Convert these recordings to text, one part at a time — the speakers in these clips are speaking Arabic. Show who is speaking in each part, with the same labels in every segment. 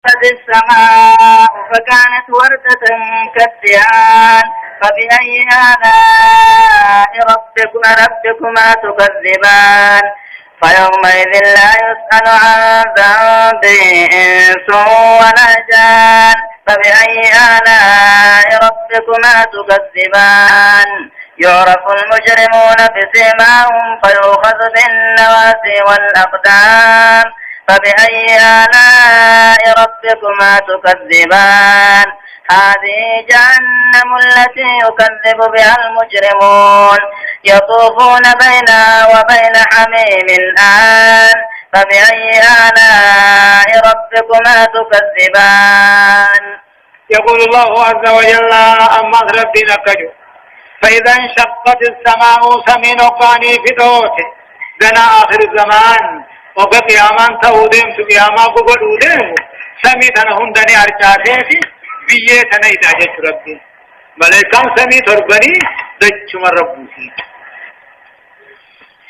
Speaker 1: السماء فكانت وردة كالدهان فبأي آلاء ربكما تكذبان فيومئذ لا يسأل عن ذنبه إنس ولا جان فبأي آلاء ربكما تكذبان يعرف المجرمون بسيماهم فيؤخذ بالنواسي والأقدام فبأي آلاء ربكما تكذبان هذه جهنم التي يكذب بها المجرمون يطوفون بينها وبين حميم آن فبأي آلاء ربكما تكذبان.
Speaker 2: يقول الله عز وجل أما ربنا كجو فإذا انشقت السماء سمين وقاني في دوته دنا آخر الزمان وقت قيامان توديم قياما قبلوديم سمي تنهن دني أرجاتي بيه تنهي داجة ربي ملائكان سمي تربني دجم ربوسي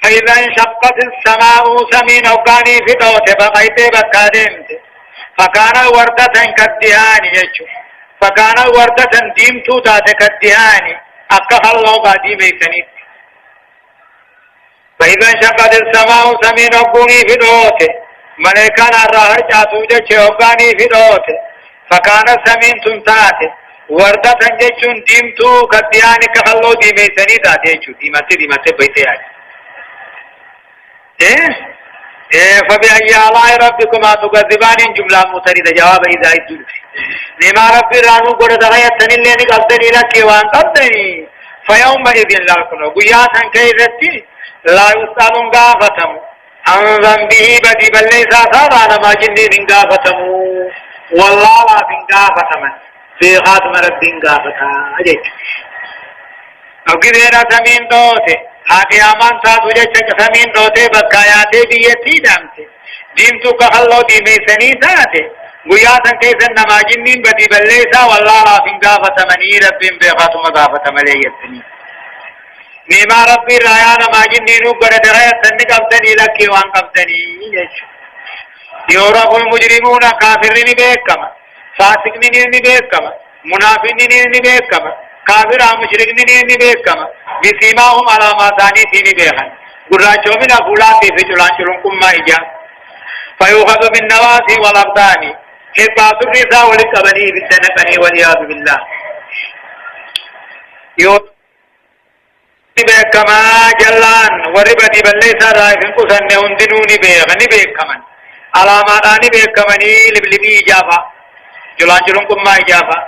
Speaker 2: فإذا انشقت السماء سمين وقاني في دوته بقيته بكاديمته فكان وردة كالدهان يجو فكان وردة ديمتو تاتي كالدهان أكخ الله قادي ميتنيت فإذا انشقت السماء سمين وقوني في دوته ملائكان الرهر جاتو جيشه وقاني في دوته فكان سمين تنتاته وردة جيشون ديمتو كالدهان أكخ الله دي ميتنيت آتي ديمتي بيتي فبأي آلاء ربكما تكذبان جملة متردة جواب إذا الدل لما رب رانو قد دغيتني اللي نقصدني لك وان قصدني فيومئذ لا كنو قياتا كيفتي لا يسألون قافتم عن ذنبه بدي بل ليس أثارا ما جنين قافتم والله لا قافتم في خاتم رب قافتا أجيك وكذا سمين دوته هاكي آمان ساتو جيشك سمين دوته بكاياته بيتي دامته ديمتو كخلو ديمي سني تاته قياتا كيسا نما جنين بدي بليسا والله رافين قافة مني رب بيخاتم قافة مليتني نما ربي رايانا ما جنينو قرد غيرتني قبتني لكي وان قبتني يورق المجرمون كافرين بيكما فاسقين بيكما منافقين بيكما كافر مشرك ني بيكما بسيماهم على ما ثاني تيني بيهن قراچو من افولات في جلانچرون ما اجا فيؤخذ بالنواسي والاقدام حبات الرزا ولقبني بالسنقني والعياذ بالله يو بيكما جلان وربدي بليس رايفن قسن هندنوني بيغني بيكما على ما ثاني بيكمني لبلبي اجابا جلانچرون ما اجابا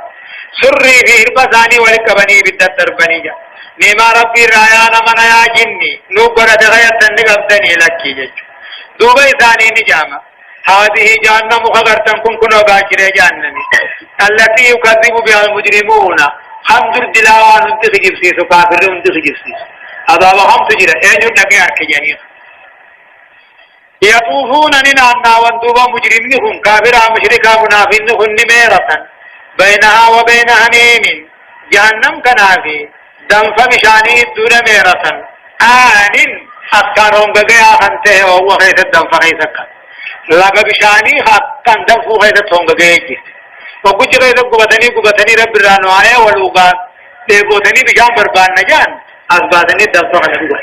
Speaker 2: سري في إربساني ولكبني بالدتربني جا نما ربي رايانا منا يا جني نوبر دغيا تنقبتني لكي جج دوبي ثاني نجامة هذه جهنم خبرتن كنو غاشر جهنم التي يكذب بها المجرمون حمد الدلاوان انتخ جبسيس وكافر انتخ جبسيس هذا وهم تجرى ايجو نقيا كجانيخ يطوفون ننعنا واندوبا مجرمنهم كافرا مشركا منافنهم نميرة بينها وبين حميم جهنم كنافي دنف بشاني الدون ميرة آن أكارون غغيا خنته وهو خيث الدنف خيثك لغا بشاني حقا دنفو خيث تونغ غغيا وكوچ خيث قبطني رب رانو آيا ولوغا تيبوتني بشان بربان نجان أصباتني دنف خنته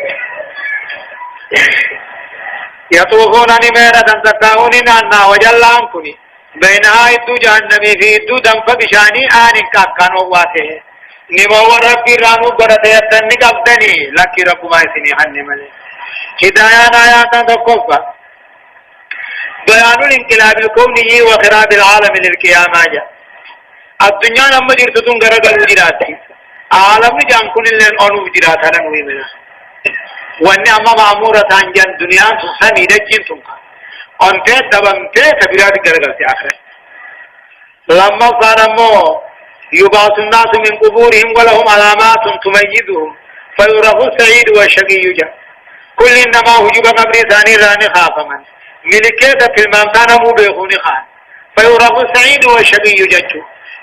Speaker 2: يطوفون نميرة تتاون نانا وجلان كني بينها إدو جهنمي في إدو دنف بشاني آن كاكانو واته نمو ربي رانو برده يتني قبدني لكي رب ما يسني حني ملي هدايان آياتا تقفى بيان الانقلاب الكوني وخراب العالم للقيامة جاء الدنيا نمو جرتتون غرق الوجرات عالم نجام كن اللين أنو وجرات هذا مهمنا واني أما معمورة عن جان دنيا سمي دجين تنقى أنت دبنت تبرات غرق في آخر لما صارمو يبعث الناس من قبورهم ولهم علامات تميزهم فيعرف السعيد والشقي جاء كل إنما هجوب قبر ثاني راني خافما ملكيت في المامتان مو بيخوني خان فيعرف السعيد والشقي جاء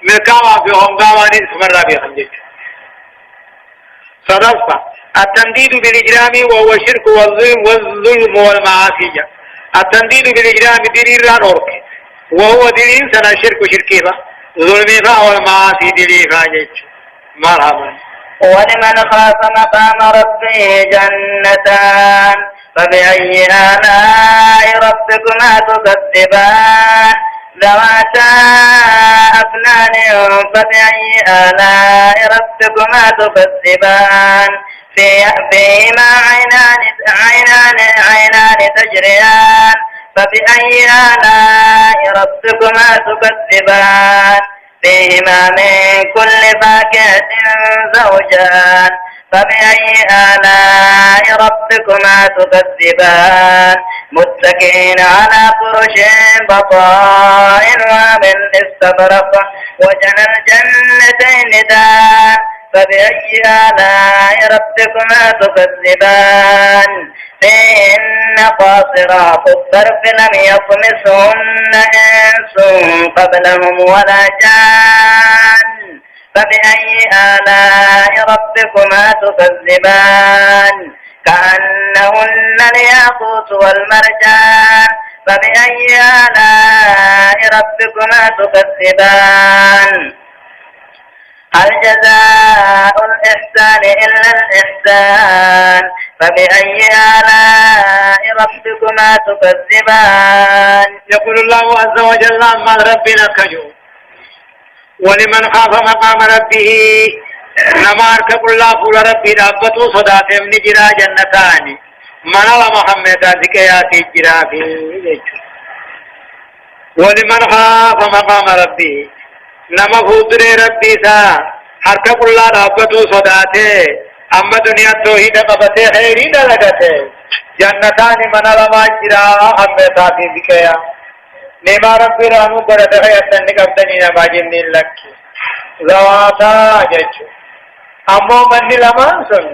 Speaker 2: مكاما في هنغاواني اسمر بيخن جاء صدفة التنديد بالإجرام وهو الشرك والظلم والمعاصي جاء التنديد بالإجرام ديريران أورك وهو دليل سنة شرك شركيبا ظلمي فا والمعاصي دليل فاجج مرحبا.
Speaker 1: ولمن خاف مقام ربه جنتان فبأي آلاء ربكما تكذبان ذواتا أفنان فبأي آلاء ربكما تكذبان فيهما عينان تجريان فبأي آلاء ربكما تكذبان فيهما من كل فاكهة زوجان فبأي آلاء ربكما تكذبان متكئين على فرش بطائنها من استبرق وجنى الجنتين دان فبأي آلاء ربكما تكذبان فإن قاصرات الطرف لم يطمسهن إنس قبلهم ولا جان فبأي آلاء ربكما تكذبان كأنهن الياقوت والمرجان فبأي آلاء ربكما تكذبان هل جزاء الإحسان إلا الإحسان فبأي آلاء ربكما تكذبان.
Speaker 2: يقول الله عز وجل عما ربنا كجو ولمن خاف مقام ربه نمار كقول الله فول ربي ربطو صدات من جرا جنتان من محمد ذكياتي جرا في ولمن خاف مقام ربه نما فودر ربي سا حرك قول الله ربطو صداته اما دنیا توحید قبته خیری دلگته جنتان من جرا محمد ذكيا نما ربي رانو برده يتن قبدني نباجن لك زواتا جچو امو من لمن سن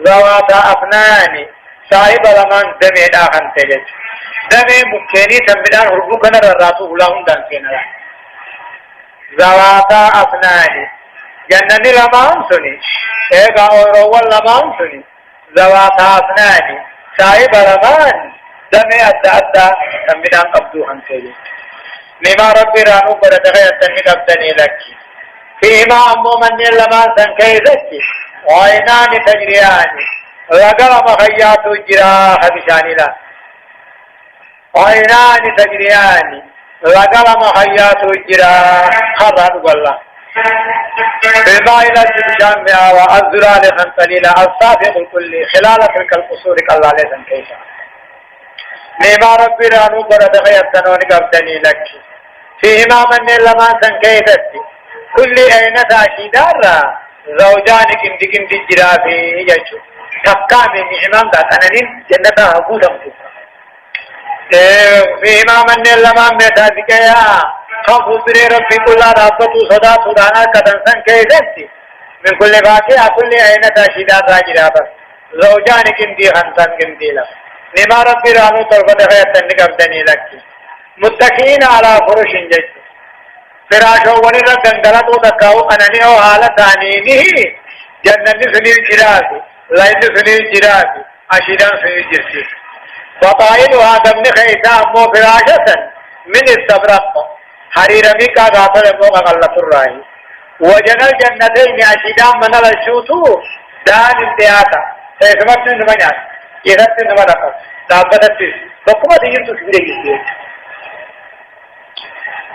Speaker 2: زواتا افناني صاحب لمن دمي داخن تجچ دمي مكيني تنبدان حربو كنر الراتو غلاهم دانكينا زواتا افناني جنني لمن سني ايقا اورول لمن سني زواتا افناني صاحب لمن دمي أدى تنبدان قبدوهم تجچ نما ربي رانو برده يتن قبدني لك فيما أمو من لما سنكيزك وعينان تجريان رقل مخيات جراح بشاني لا وعينان تجريان رقل مخيات جراح خرد والله فيما إلى الجبشان وأزرال خنطليل الصافق الكل خلال تلك القصور كالله لسن كيسا نما ربي رانو برده يتنون قبدني لك فيهما من لما سنكيدت كل أين تاشيدارا زوجان كنت جرافي يجو تبقى من نعمان ذات أننين جنة هبودا فيهما من لما متازكيا خفوصر ربي كل رابطو صدا صدانا كدن سنكيدت من كل باكي كل أين تاشيدارا جرافا زوجان كنت خنسان كنت لك نما ربي رانو طرفة خيطن قبدني لك متكئين على فرش جج فراشو ونرى دنگلتو تکاو اننی او حالت آنینی جنن سنیل جراسی لائن سنیل جراسی اشیدان سنیل جرسی وطائلها دمن خیسا امو فراشتا من استبرق حریرمی کا غافل امو غلط الرائی وجنل جنتين اشیدان منل الشوتو دان انتیاتا سیسمت نمانیات ایرت نمانیات دابتت بکما دیجن سکره جسیت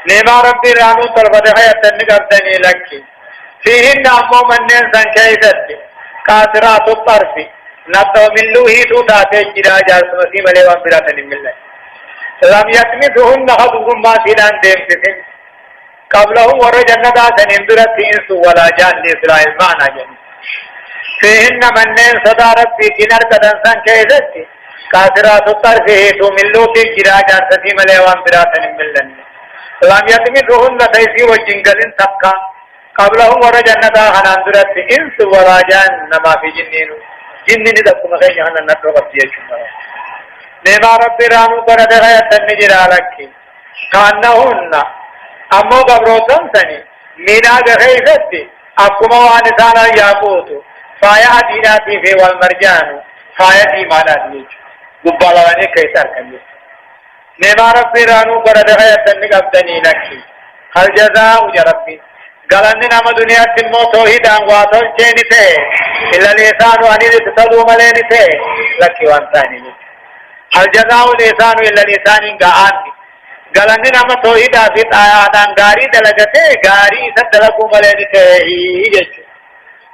Speaker 2: نما ربي رانو طلبته يتن قبدني لك فيهن أمو من سنكيست قاصرات الطرف نبتو من لوهي توتاتي جرا جارس مسيم ليوان براتن من الله لم يتمثهن خطوهم باسلان ديمتسن قبلهم ور جنة سنندرت إنس ولا جان لإسرائيل معنا جن فيهن من صدا ربي كنر قدن سنكيست قاصرات الطرف هيتو من لوهي جرا جارس مسيم ليوان براتن من الله لم يتمثهن تيسي وجنجل تبقى قبلهم ور جنة خناندرت إنس ولا جان نما في جنين جنين دكما خي جهنم نتو قبضي جمعا نما رب رانو برد غيرت النجر لك كأنهن أمو قبروتن سني مينا بغيثت أكما وانسانا ياقوت فايا ديناتي في والمرجان فايا ديمانات ليج قبالواني كيسار كنجر نما ربي رانو برد غير نقبتني لك هل جزاء يا ربي قال أننا ما دنيا تنمو توحيدا واتل جينته إلا الإنسان أن يتسلو ملينته لك وانتاني هل جزاء الإنسان إلا الإنسان قاعني قال أننا ما توحيدا في آياتان غاري دلقته غاري ستلقو ملينته يجج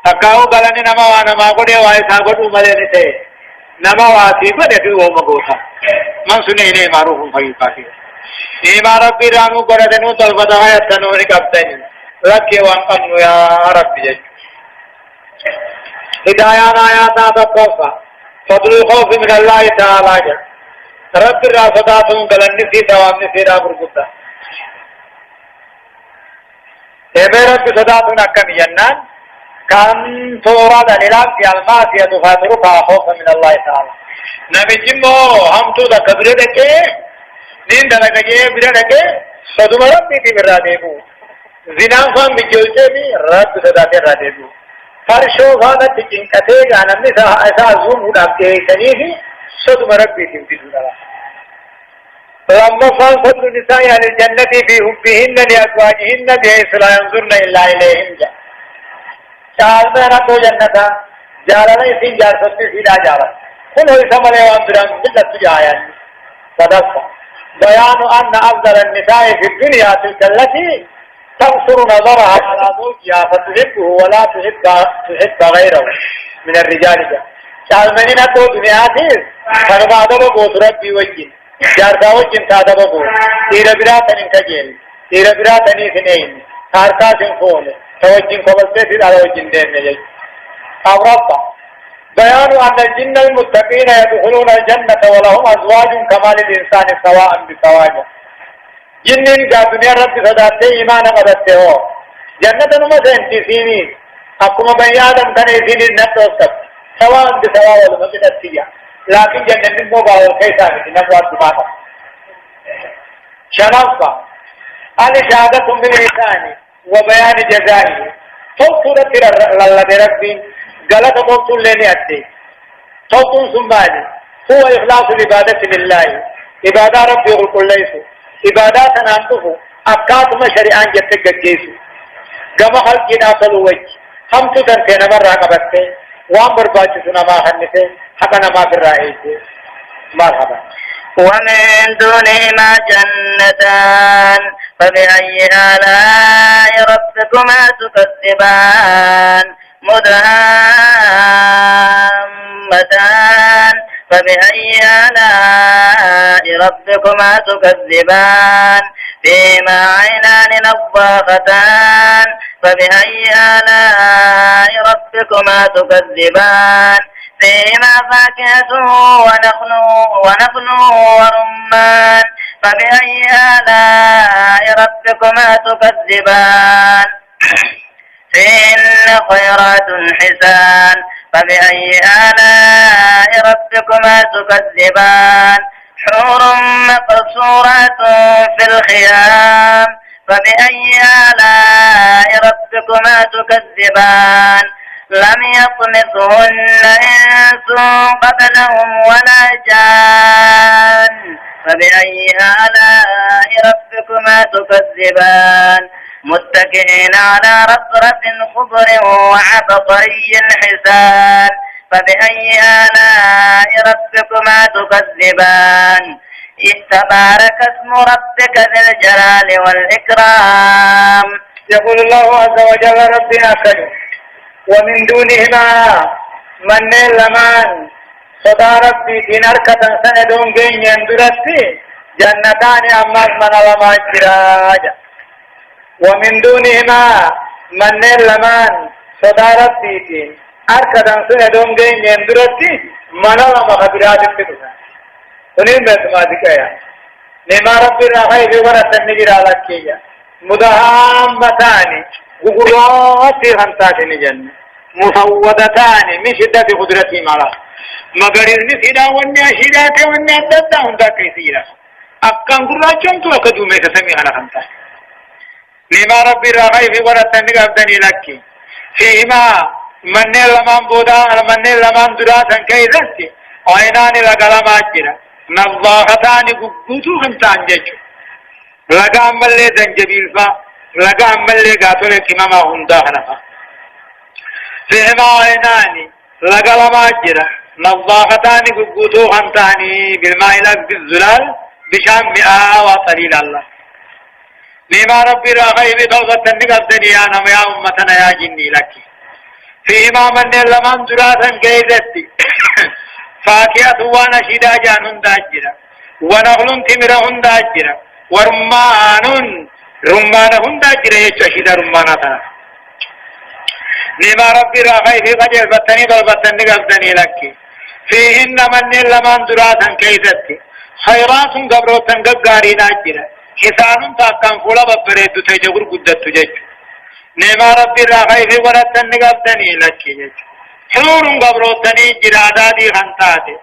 Speaker 2: أكاو قال أننا ما وانا ما قده وائسا قدو ملينته نما واسي بدأ هو مقوطا من سنيني معروف فيقاتي إما ربي رانو قردنو طلبتا غيرتنو نقبتني لك وانقنو يا ربي هدايان آياتنا تقوفا فضل الخوف من الله تعالى رب الرافضاتهم قلن في دوام نسيرا برقوتا إما رب صداتنا كم ينان كان تورا دليلان في الماسية فاتركها خوفا من الله تعالى نبي جمو هم تو دا كبير دكي نين دلقا جيه بير دكي صدوم ربي تي برا ديبو زنان فان بجلسه بي رب صداتي را ديبو فرشو فانا تجين كتيغ آنم نسا ایسا زون هداب کے سنیفی صدوم ربي تي بيدو لما فان فضل النساء أهل الجنة في حبهن لأزواجهن بحيث لا ينظرن إلا إليهن جاء چال میں نہ تو جنت جارا نہیں سین جار سکتی سیدھا جارا كل هو سمل وامدران ملت جايا صدق بيان أن أفضل النساء في الدنيا تلك التي تنصر نظرها على زوجها فتحبه ولا تحب غيره من الرجال جاء شال مننا تو دنيا تيز فرما دبا بوترب بيوجين جارتا وجين تا دبا بوت تير براتن انكجين تير براتن اثنين خاركا سنفون توجين قبلت سيد على وجين دين نجي أورطا بيان أن الجن المتقين يدخلون الجنة ولهم أزواج كمال الإنسان سواء بسواء جنين کا دنیا رب صداتے ایمان قدرتے ہو جنت نمسین تیسینی اکم بنی آدم کنے سینی نتوسط سواء بسواء والمسجد السیاء لیکن جنت مباول کیسا ہے نبوات دماغا شنفا الاشادة بالإنسان وبيان جزائه فوصورة لله ربي غلط موصول لنے آتے توقن سنبالي هو إخلاص العبادة لله عبادة ربي يقول ليسو عبادات نانتفو أبقات ما شريعان جتك جيسو قم خلق ناصل وجه هم تدنتين مرة قبطة وام برباچسنا ما خنفه حقنا ما بالرائعه مرحبا
Speaker 1: ومن دونهما جنتان فبأي آلاء ربكما تكذبان مدهامتان فبأي آلاء ربكما تكذبان فيما عينان نضاختان فبأي آلاء ربكما تكذبان فيما فاكهة ونخل ورمان فبأي آلاء ربكما تكذبان فإن خيرات حسان فبأي آلاء ربكما تكذبان حور مقصورات في الخيام فبأي آلاء ربكما تكذبان لم يطمثهن إنس قبلهم ولا جان فبأي آلاء ربكما تكذبان متكئين على رفرف خضر وعبقري حسان فبأي آلاء ربكما تكذبان تبارك اسم ربك ذي الجلال والإكرام
Speaker 2: يقول الله عز وجل ربي أخذ ومن دونهما من لمن صدى ربي دين أركة سندون جين يندرتي جنتان أماس من لما جراج ومن دونهما من لمن صدى ربي دين أركة سندون جين يندرتي من لما خبرات الفتنة ونين بسماتك يا نما ربي رخي في ورث النجر على الكية مدهامتان غغرات خمسات جنة مسودتان من شدة قدرتي مالا مگر إذن سيدا ونيا شدات ونيا ددا هندا كيسيرا أكان قراتشون تو أكدو ميسا سميعنا خمسات لما ربي رغي في ورطة نقابدني لك فيهما من لمن بودا من لمن دراسا كيزنتي وعينان لقلما جرا نظافتان قبوتو هنتان جيشو لقا عمالي زنجبيل فا لقا عمالي قاتل كماما هنداهنا فا فيهما عيناني لقا لما جرا نظافتان قبوتو هنتاني بالماء لك بالزلال بشام مئة وطليل الله لما ربي راغي بطوبة النقب يا نم يا أمتنا يا جني لك فيهما من لمن دراسا قيدتي فاكهة ونشدا جان داجرا ونخل تمر داجرا ورمان رمان داجرا يشهد رمانتا لما ربي راغي في قجل بطني بلبطني قبضني لك فيهن من لمن دراسا قيدتي خيرات قبروتا قبقاري داجرا حسان تاكام فولا ببريدو تجور قدتو جيجو نما ربي راغي في ورطن قبضني لك جيجو حور قبروتني جراداتي خنتاتي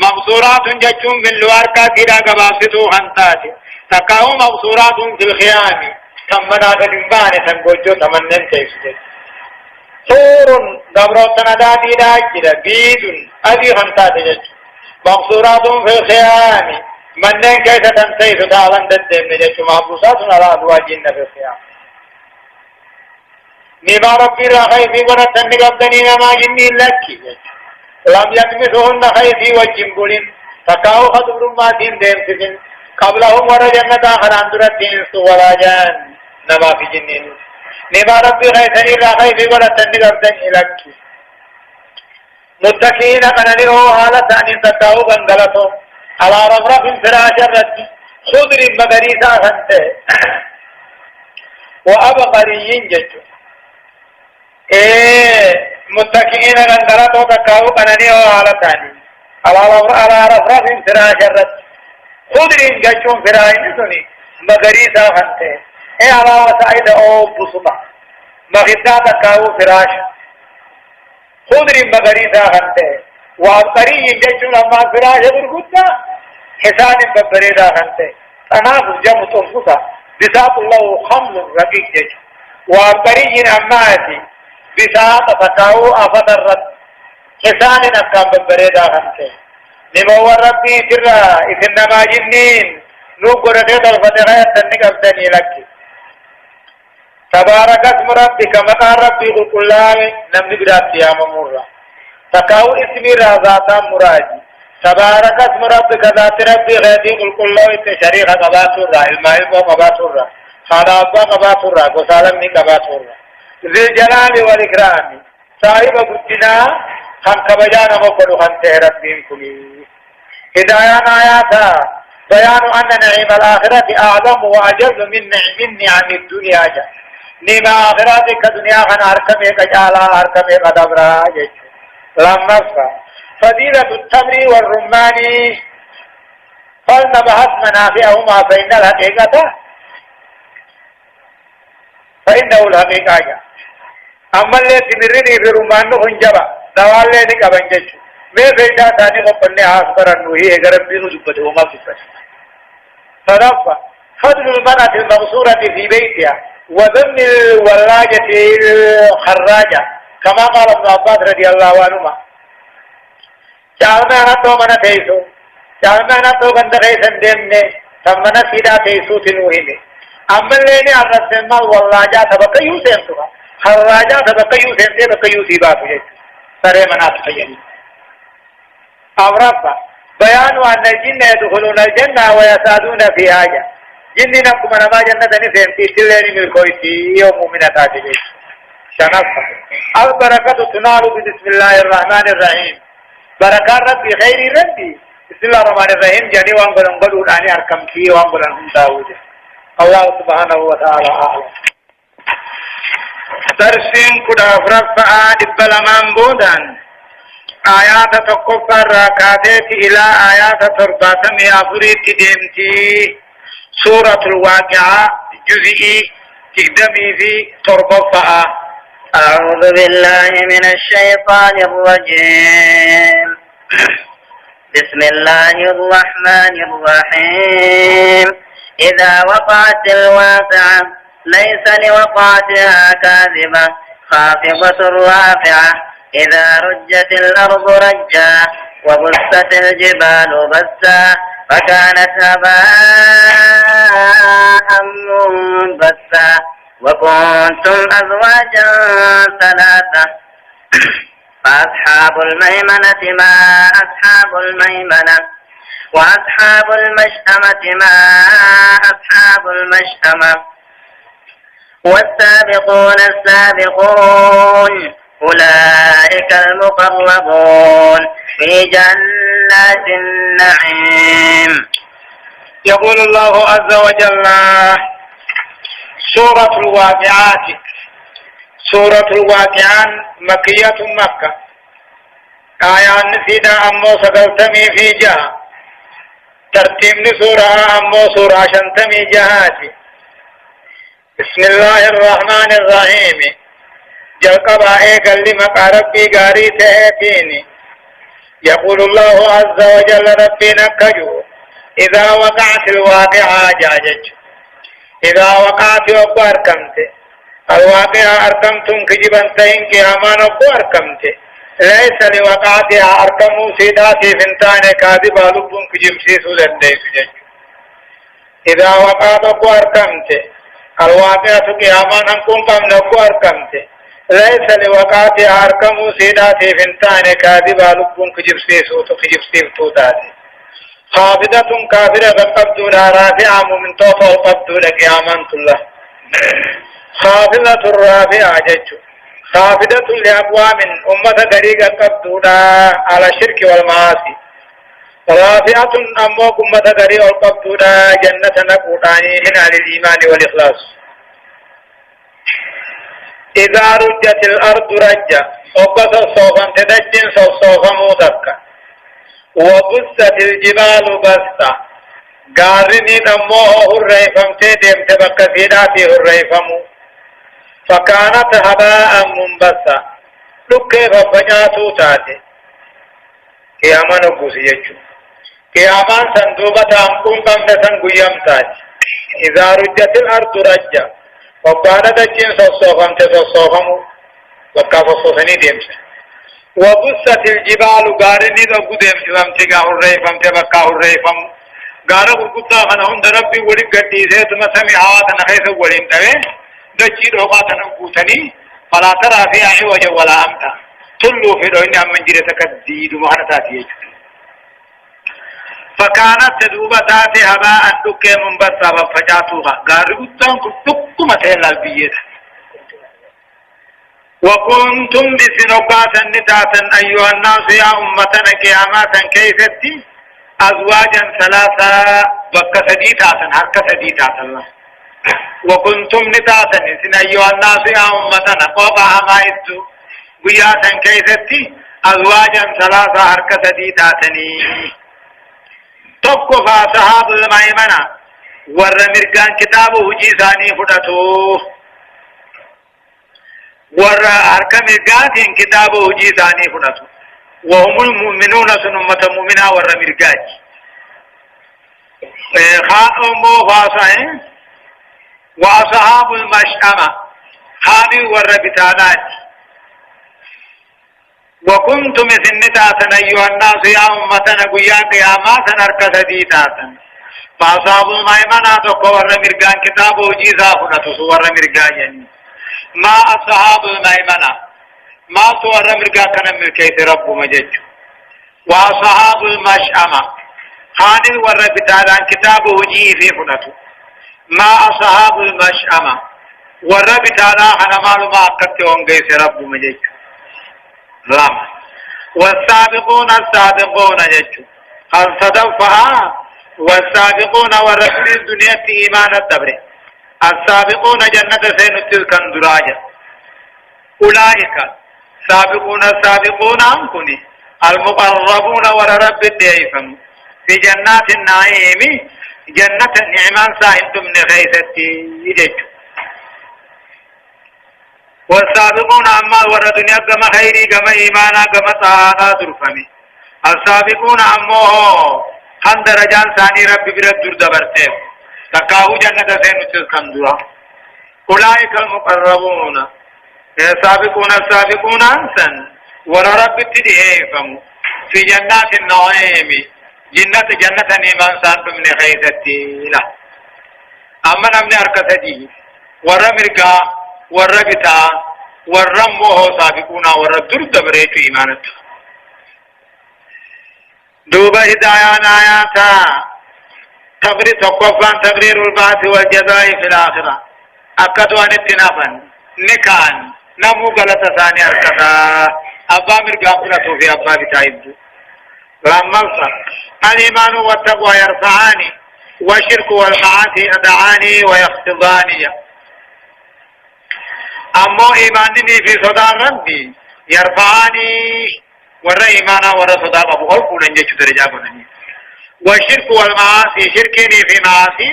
Speaker 2: مبصورات ججون من لواركا كدا قباستو خنتاتي تقاو مبصورات في الخيام تمنا قدنبان تنقوجو تمنن تيسجد حور قبروتنا داتي داجرا بيد أذي خنتاتي جيجو مبصورات في الخيام منن كيف تنتيس دالن ددم جيجو محبوسات على أدواجين في الخيام نما ربي راغي في ورطن قبضني نما جني لكي لم يتمسهن خيثي والجنبولين تقاو خطب رماتين ديمسكين قبلهم ور جنة آخر اندرتين ولا جان نما في جنين نما ربي خيثني راغي في ورطن قبضني لكي متكين قننه حالتاني تقاو غندلتو على رفرف فراش الرد خضر مغريسا خنته وأبقريين ججو متكئين غندراتو تكاو قناني وحالتاني على رفرف فراش الرد خضرين ججون فراين سني مغريسا خنته على وسائد او بسطة مغدا تكاو فراش خضرين مغريسا خنته وابقريين ججون اما فراش برغدا حسان ببريدا خنته تنافس جمع تنفسا بساط الله خمل رقيق جج وابقريين اماتي بساط تكاو أفترت حسان أكام ببريدا خمسة نمو ربي ترى إذنما جنين نوكو رتيت الفتحة تنك أبدني لك تبارك اسم ربك مقام ربي قل الله نمني برات يا ممورا تكاو اسمي رازاتا مرادي تبارك اسم ربك ذات ربي غيدي قل الله اتشريخ قباتورا المائل قباتورا خرابا قباتورا قسالمني قباتورا ذي الجلال والإكرام صاحب قدنا خان كبجانا مقلو خان تهرب بينكم هدايان آياتا بيان أن نعيم الآخرة أعظم وأجل من نعم الدنيا جا نعم آخرة كدنيا خان أركم كجالا أركم كدبرا جيش لما فضيلة التمر والرمان فلنبحث منافعهما فإنه الحقيقة جا أما اللي تمرني في رمانه هنجبا دوال لي نقبن جيش میں بیٹا ثاني قبلني آسفر النوهي اگرب بينو جبته وما بسر صدفة فضل المرأة المغصورة في بيتها وضمن الولاجة الخراجة كما قال ابن عباس رضي الله عنهما چالنا نتو من تيسو چالنا نتو گند خيسن ديمنے تمنا سيدا تيسو تنوهي میں أمن ليني الرسمة واللاجة تبقيو سيمتها خراجة تبقيو سيمتها بقيو سيباتو جيس سرے منات خيالي أورفا بيان أن الجن يدخلون الجنة ويسعدون فيها جننا كما ما جنة نسيم تشتلين من الكويتي يوم من تاجي شنفا البركة تنال بسم الله الرحمن الرحيم بركة ربي خير ربي بسم الله الرحمن الرحيم جاني وانقلن قلوا لاني أركم فيه وانقلن هم داود الله سبحانه وتعالى أعلم درسين كدا فرفا إبلا بودان آيات تقفر راكاتت إلى آيات ترباتم يافريت ديمتي سورة الواقعة جزئي تقدمي في تربفا
Speaker 1: أعوذ بالله من الشيطان الرجيم بسم الله الرحمن الرحيم إذا وقعت الواقعة ليس لوقعتها كاذبة خافضة رافعة إذا رجت الأرض رجا وبست الجبال بسا فكانت هباء منبثا وكنتم أزواجا ثلاثة فأصحاب الميمنة ما أصحاب الميمنة وأصحاب المشأمة ما أصحاب المشأمة والسابقون السابقون أولئك المقربون في جنات النعيم.
Speaker 2: يقول الله عز وجل سورة الواقعات. سورة الواقعان مكية مكة، آيات نسيدا أمو سقلتمي في جهة، ترتيب سورة أمو سورة شنتمي جهاتي. بسم الله الرحمن الرحيم. جلقبا قال لما ربي قاري تهتيني. يقول الله عز وجل ربي نكجو إذا وقعت الواقعة جاجج. إذا وقعت أبو أركمت الواقعة أركمتم كجبا تهين كيامان أبو أركمت ليس لوقعتها أركموا سيداتي فنتان كاذبا لبن كجب سيسو لديك جج. إذا وقعت أبو أركمت الواقعة كيامان أنكم قمنا أبو أركمت ليس لوقعتها أركموا سيداتي فنتان كاذبا لبن كجب سيسو تكجب سيسو تاتي. خافضة كافرة قبضنا رافعة من توفى قبضنا قيامان الله. خافضة رافعة جج. خافضة لأقوام أمة طريقة قبضنا على الشرك والمعاصي. رافعة أموك أمة طريقة قبضنا جنة نقوطاني من أهل الإيمان والإخلاص. إذا رجت الأرض رجة وقت صوفا تدجن صوفا موتك وبست الجبال بستا قارني نموه الريفم تدم تبقى سيداتي الريفم فكانت هباء منبثا لكي ففجاتو تاتي قياما نقوسي يجو قياما سندوبة أمكم قمنا قيام تاتي. إذا رجت الأرض رجة وقالت الجنس الصوفم تصوفم وكافصوصني ديمسا وبست الجبال قارني ذو ديمسا تقاه الريفم تبقاه الريفم قارا قلقطا خنهم دربي ولق قديسة مسمعات نخيث ولنتوه دجي روقات نقوتني فلا ترى فيها عوجا ولا أمتا تلو في دون من جرتك الديد مهنتاتي. فكانت تدوبتات هباء دكي منبثا وفجاتوها قارا قلقطا كتكمة الالبية. وكنتم بسنوباتا نتاتا أيها الناس يا أمتنا قياماتا كيفتي أزواجا ثلاثة بكسديتاتا هركسديتاتا الله. وكنتم نتاتا سن أيها الناس يا أمتنا قوقها ما إدو قياتا كيفتي أزواجا ثلاثة هركسديتاتني. تبقى فأصحاب الميمنة ورمرقان كتابه جيساني فدتوه ورا أركم الجاتين كتابه جيزاني فنتو وهم المؤمنون سنمة مؤمنة ورا مرجاج خاتم وفاسين وأصحاب المشأمة خامي ورا بتالات. وكنتم سنتاتا أيها الناس يا أمتنا قيا قيامات أركس ديتاتا فأصحاب الميمنة تقوى ورا مرجان كتابه جيزا فنتو ورا مرجاج. ما أصحاب الميمنة ما صور مرقا كان ملكيت رب مجج. وأصحاب المشأمة خانل والربطان كتابه جي في فنته ما أصحاب المشأمة والربطان أنا مالو ما أقدتهم قيس رب مجج. لما والسابقون السابقون جج الصدفها والسابقون والرسل الدنيا في إيمان الدبر السابقون جنة سين تلك الدراجة. أولئك سابقون السابقون أنكني المقربون ورب الديفم في جنات النعيم جنة النعمان ساهمتم من غيثتي يجج. والسابقون أما ور دنيا كما خيري كما إيمانا كما طاعنا درفمي. السابقون أمه خان درجان ثاني رب برد دبرتهم تكاو جنة سين تسكندوا. أولئك المقربون سابقون السابقون أنسن ورب التدهيفم في جنات النعيم جنة نيمان سان من خيثتي لا أما نمني أركتجي ورى مرقا ورى بتا ورى موه سابقونا ورى درد بريت إيمانت دوبا هدايان آياتا تقرير تقوفان تقرير البعث والجزاء في الآخرة أكدوا عن التنافا نكان نمو غلطة ثانية أركتا أبا مرقا قلتو في أبا بتايد لما الإيمان والتقوى يرفعاني والشرك والمعاصي يدعاني ويخفضاني أما إيمانني في صدى ربي يرفعاني ورى إيمانا ورى صدى أبو ألقوا لنجيش درجابنني والشرك والمعاصي شركني في معاصي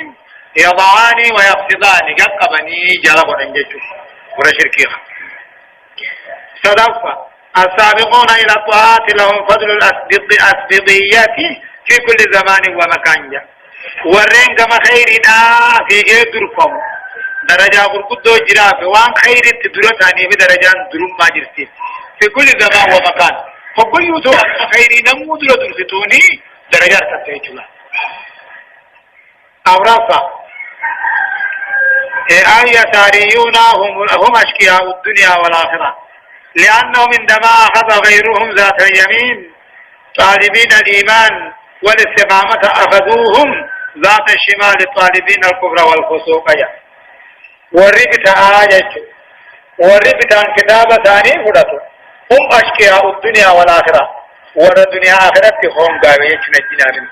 Speaker 2: يضعاني ويخفضاني قبني جلب لنجيش ورى شركي صدفة السابقون إلى الطاعات لهم فضل الأسبقيات في كل زمان ومكان ورين كما خيرنا في غير درفهم درجة بركض جراف وان خير تدرتاني بدرجة درم ما جرتي في كل زمان ومكان فكل يوتو خيرنا مودر درفتوني درجات تتجلا أورافا يساريون هم أشقياء الدنيا والآخرة لأنهم عندما أخذ غيرهم ذات اليمين طالبين الإيمان والاستقامة أخذوهم ذات الشمال طالبين الكفر والفسوق وربط آية وربط عن كتاب ثاني فرطوا هم أشقياء الدنيا والآخرة والدنيا آخرة هم قاوية نجنا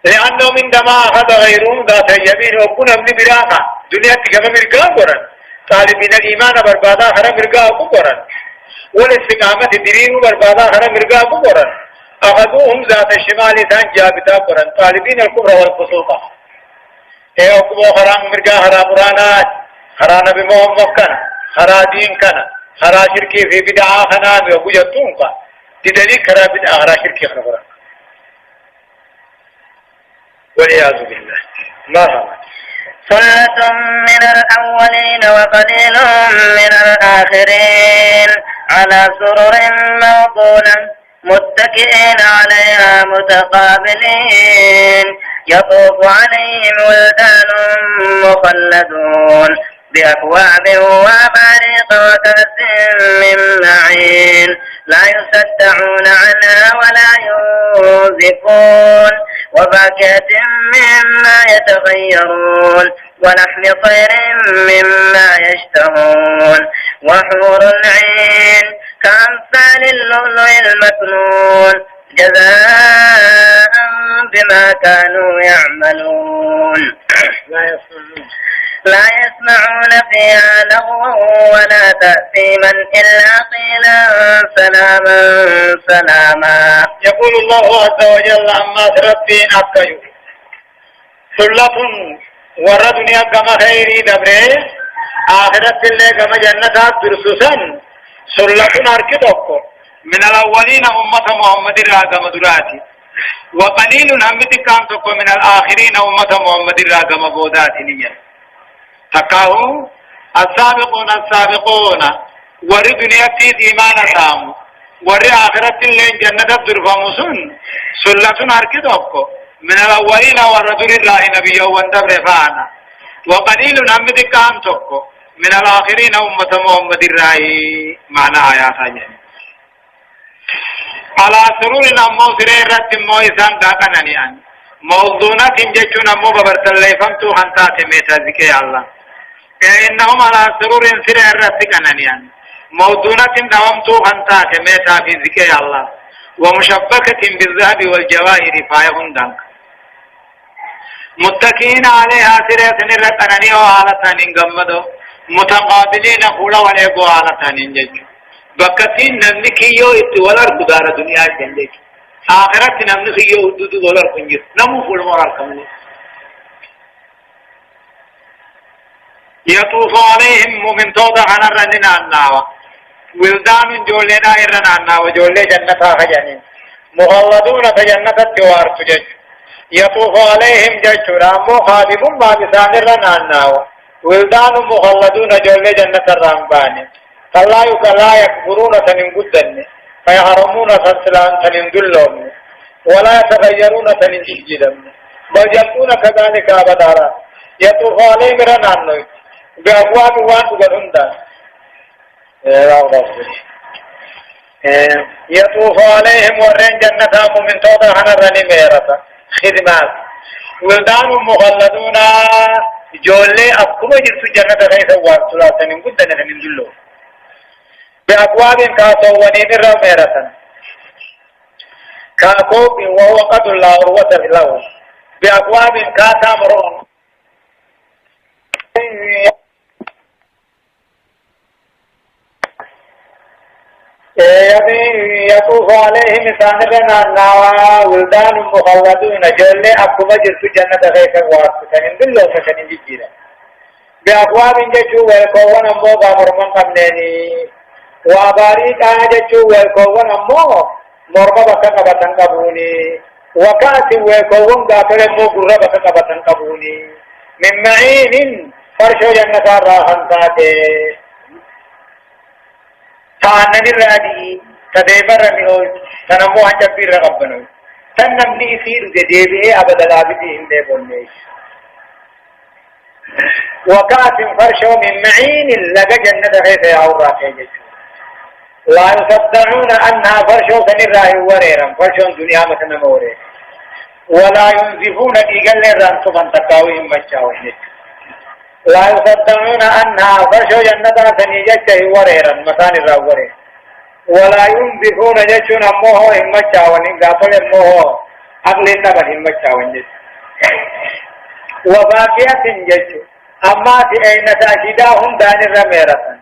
Speaker 2: لأنهم عندما أخذ غيرهم ذات اليمين وكنا من براقة دنيا تكما مرقا قرن طالبين الإيمان بربادا خرا مرقا قرن والاستقامة درين بربادا خرا مرقا قرن أخذوهم ذات الشمال ثان جابتا قرن طالبين الكفر والفسوق أقبو خرا مرقا خرا قرانات خرا نبي محمد كان خرا دين كان خرا شركي في بدعا خنا وقجتون كان تدلي خرا بدعا خرا شركي خرا قران والعياذ بالله مرحبا
Speaker 1: ثلة من الأولين وقليل من الآخرين على سرر موضونة متكئين عليها متقابلين يطوف عليهم ولدان مخلدون بأكواب وأباريق وكأس من معين لا يصدعون عنها ولا ينزفون وفاكهة مما يتغيرون ولحم طير مما يشتهون وحور عين كأمثال اللؤلؤ المكنون جزاء بما كانوا يعملون لا يسمعون فيها لغوا ولا تأثيما إلا قيلا سلاما سلاما.
Speaker 2: يقول الله عز وجل عما تربين أبكيو ثلة ورى دنيا كما خيري دبره آخرت الله كما جنة درسوسا ثلة أركضوكو من الأولين أمة محمد راقم دراتي وقليل همت كان تكو من الآخرين أمة محمد راقم بوداتي نيا تقاو السابقون وري دنيا تيد إيمان تام وري آخرت اللين جنة درفمسون سلة أركضوكو من الأولين ورسول الله نبي وندب رفانا وقليل همت كان تكو من الآخرين أمة محمد راقم معنى آيات جنة على سرور نمو سرير رت مويسان داكنني أن موضوعنا تنجتون نمو ببرتلي فمتو خنتات ميتا ذكي الله إنهم على سرور سرير رت كنني أن موضوعنا تنومتو خنتات ميتا في ذكي الله ومشبكة بالذهب والجواهر فايهم دنك متكئين عليها سرير سنر كنني وعالتان انقمدو متقابلين قولا وليقو عالتان انجتو بكتين نمني كيو اتولار بدار دنيا جندك آخرت نمني كيو اتدو دولار كنجر نمو فول مورار كمني يطوف عليهم مؤمن توضع عن الرنين الناوة ولدان جولنا إرنا الناوة جولي جنة خجانين مخلدون فجنة الجوار تجج يطوف عليهم ججرا مخادم ما بسان الرنا الناوة ولدان مخلدون جولي جنة الرنبانين كلا يكفرون تنين قدن فيحرمون تنسلان تنين دلهم ولا يتغيرون تنجيلا بل يكون كذلك أبدا يطوف عليهم رنان بأبواب وان هندا يطوف عليهم ورين جنتهم من توضع هنرني ميرة خدمات ولدان مخلدون جولي أبكم جرسو جنة غيث وارسلات من قدنا من دلو بأبواب كاسواني من رميرة كاكوب وهو قد الله عروة له بأبواب كاسا مرون يطوف عليهم سانبنا النوى ولدان مخلدون جولي أبكم جرسو جنة غيث وارسلات من دلو فكنين جيجيرا بأبواب جيشو ويكوون أمو غامرمان قمنيني واباريك آجتشو ويكوون أمو مرغبة كبتن قبوني وكأس ويكوون غافر أمو قربة كبتن قبوني من معين فرشو جنة راحن ساتي فأنني الرادي تدبر منه تنمو أنجبير رغبنه تنمني يصير جديبه أبدا لابدين ديبونيش وكأس فرشو من معين لغا جنة غيث يعورا كيجتشو لا يصدعون أنها فرشو سنراه وريرا فرشو دنيا مثل موري ولا ينزفون إيقال لران سبان تقاوهم مجاوهم لا يصدعون أنها فرشو جنة سنججه وريرا مثال الراوري ولا ينزفون جشون أموه هم مجاوهم قاتل أموه أقل النبل هم مجاوهم وباقية جشو أما في أين تأشداهم دان الرميرة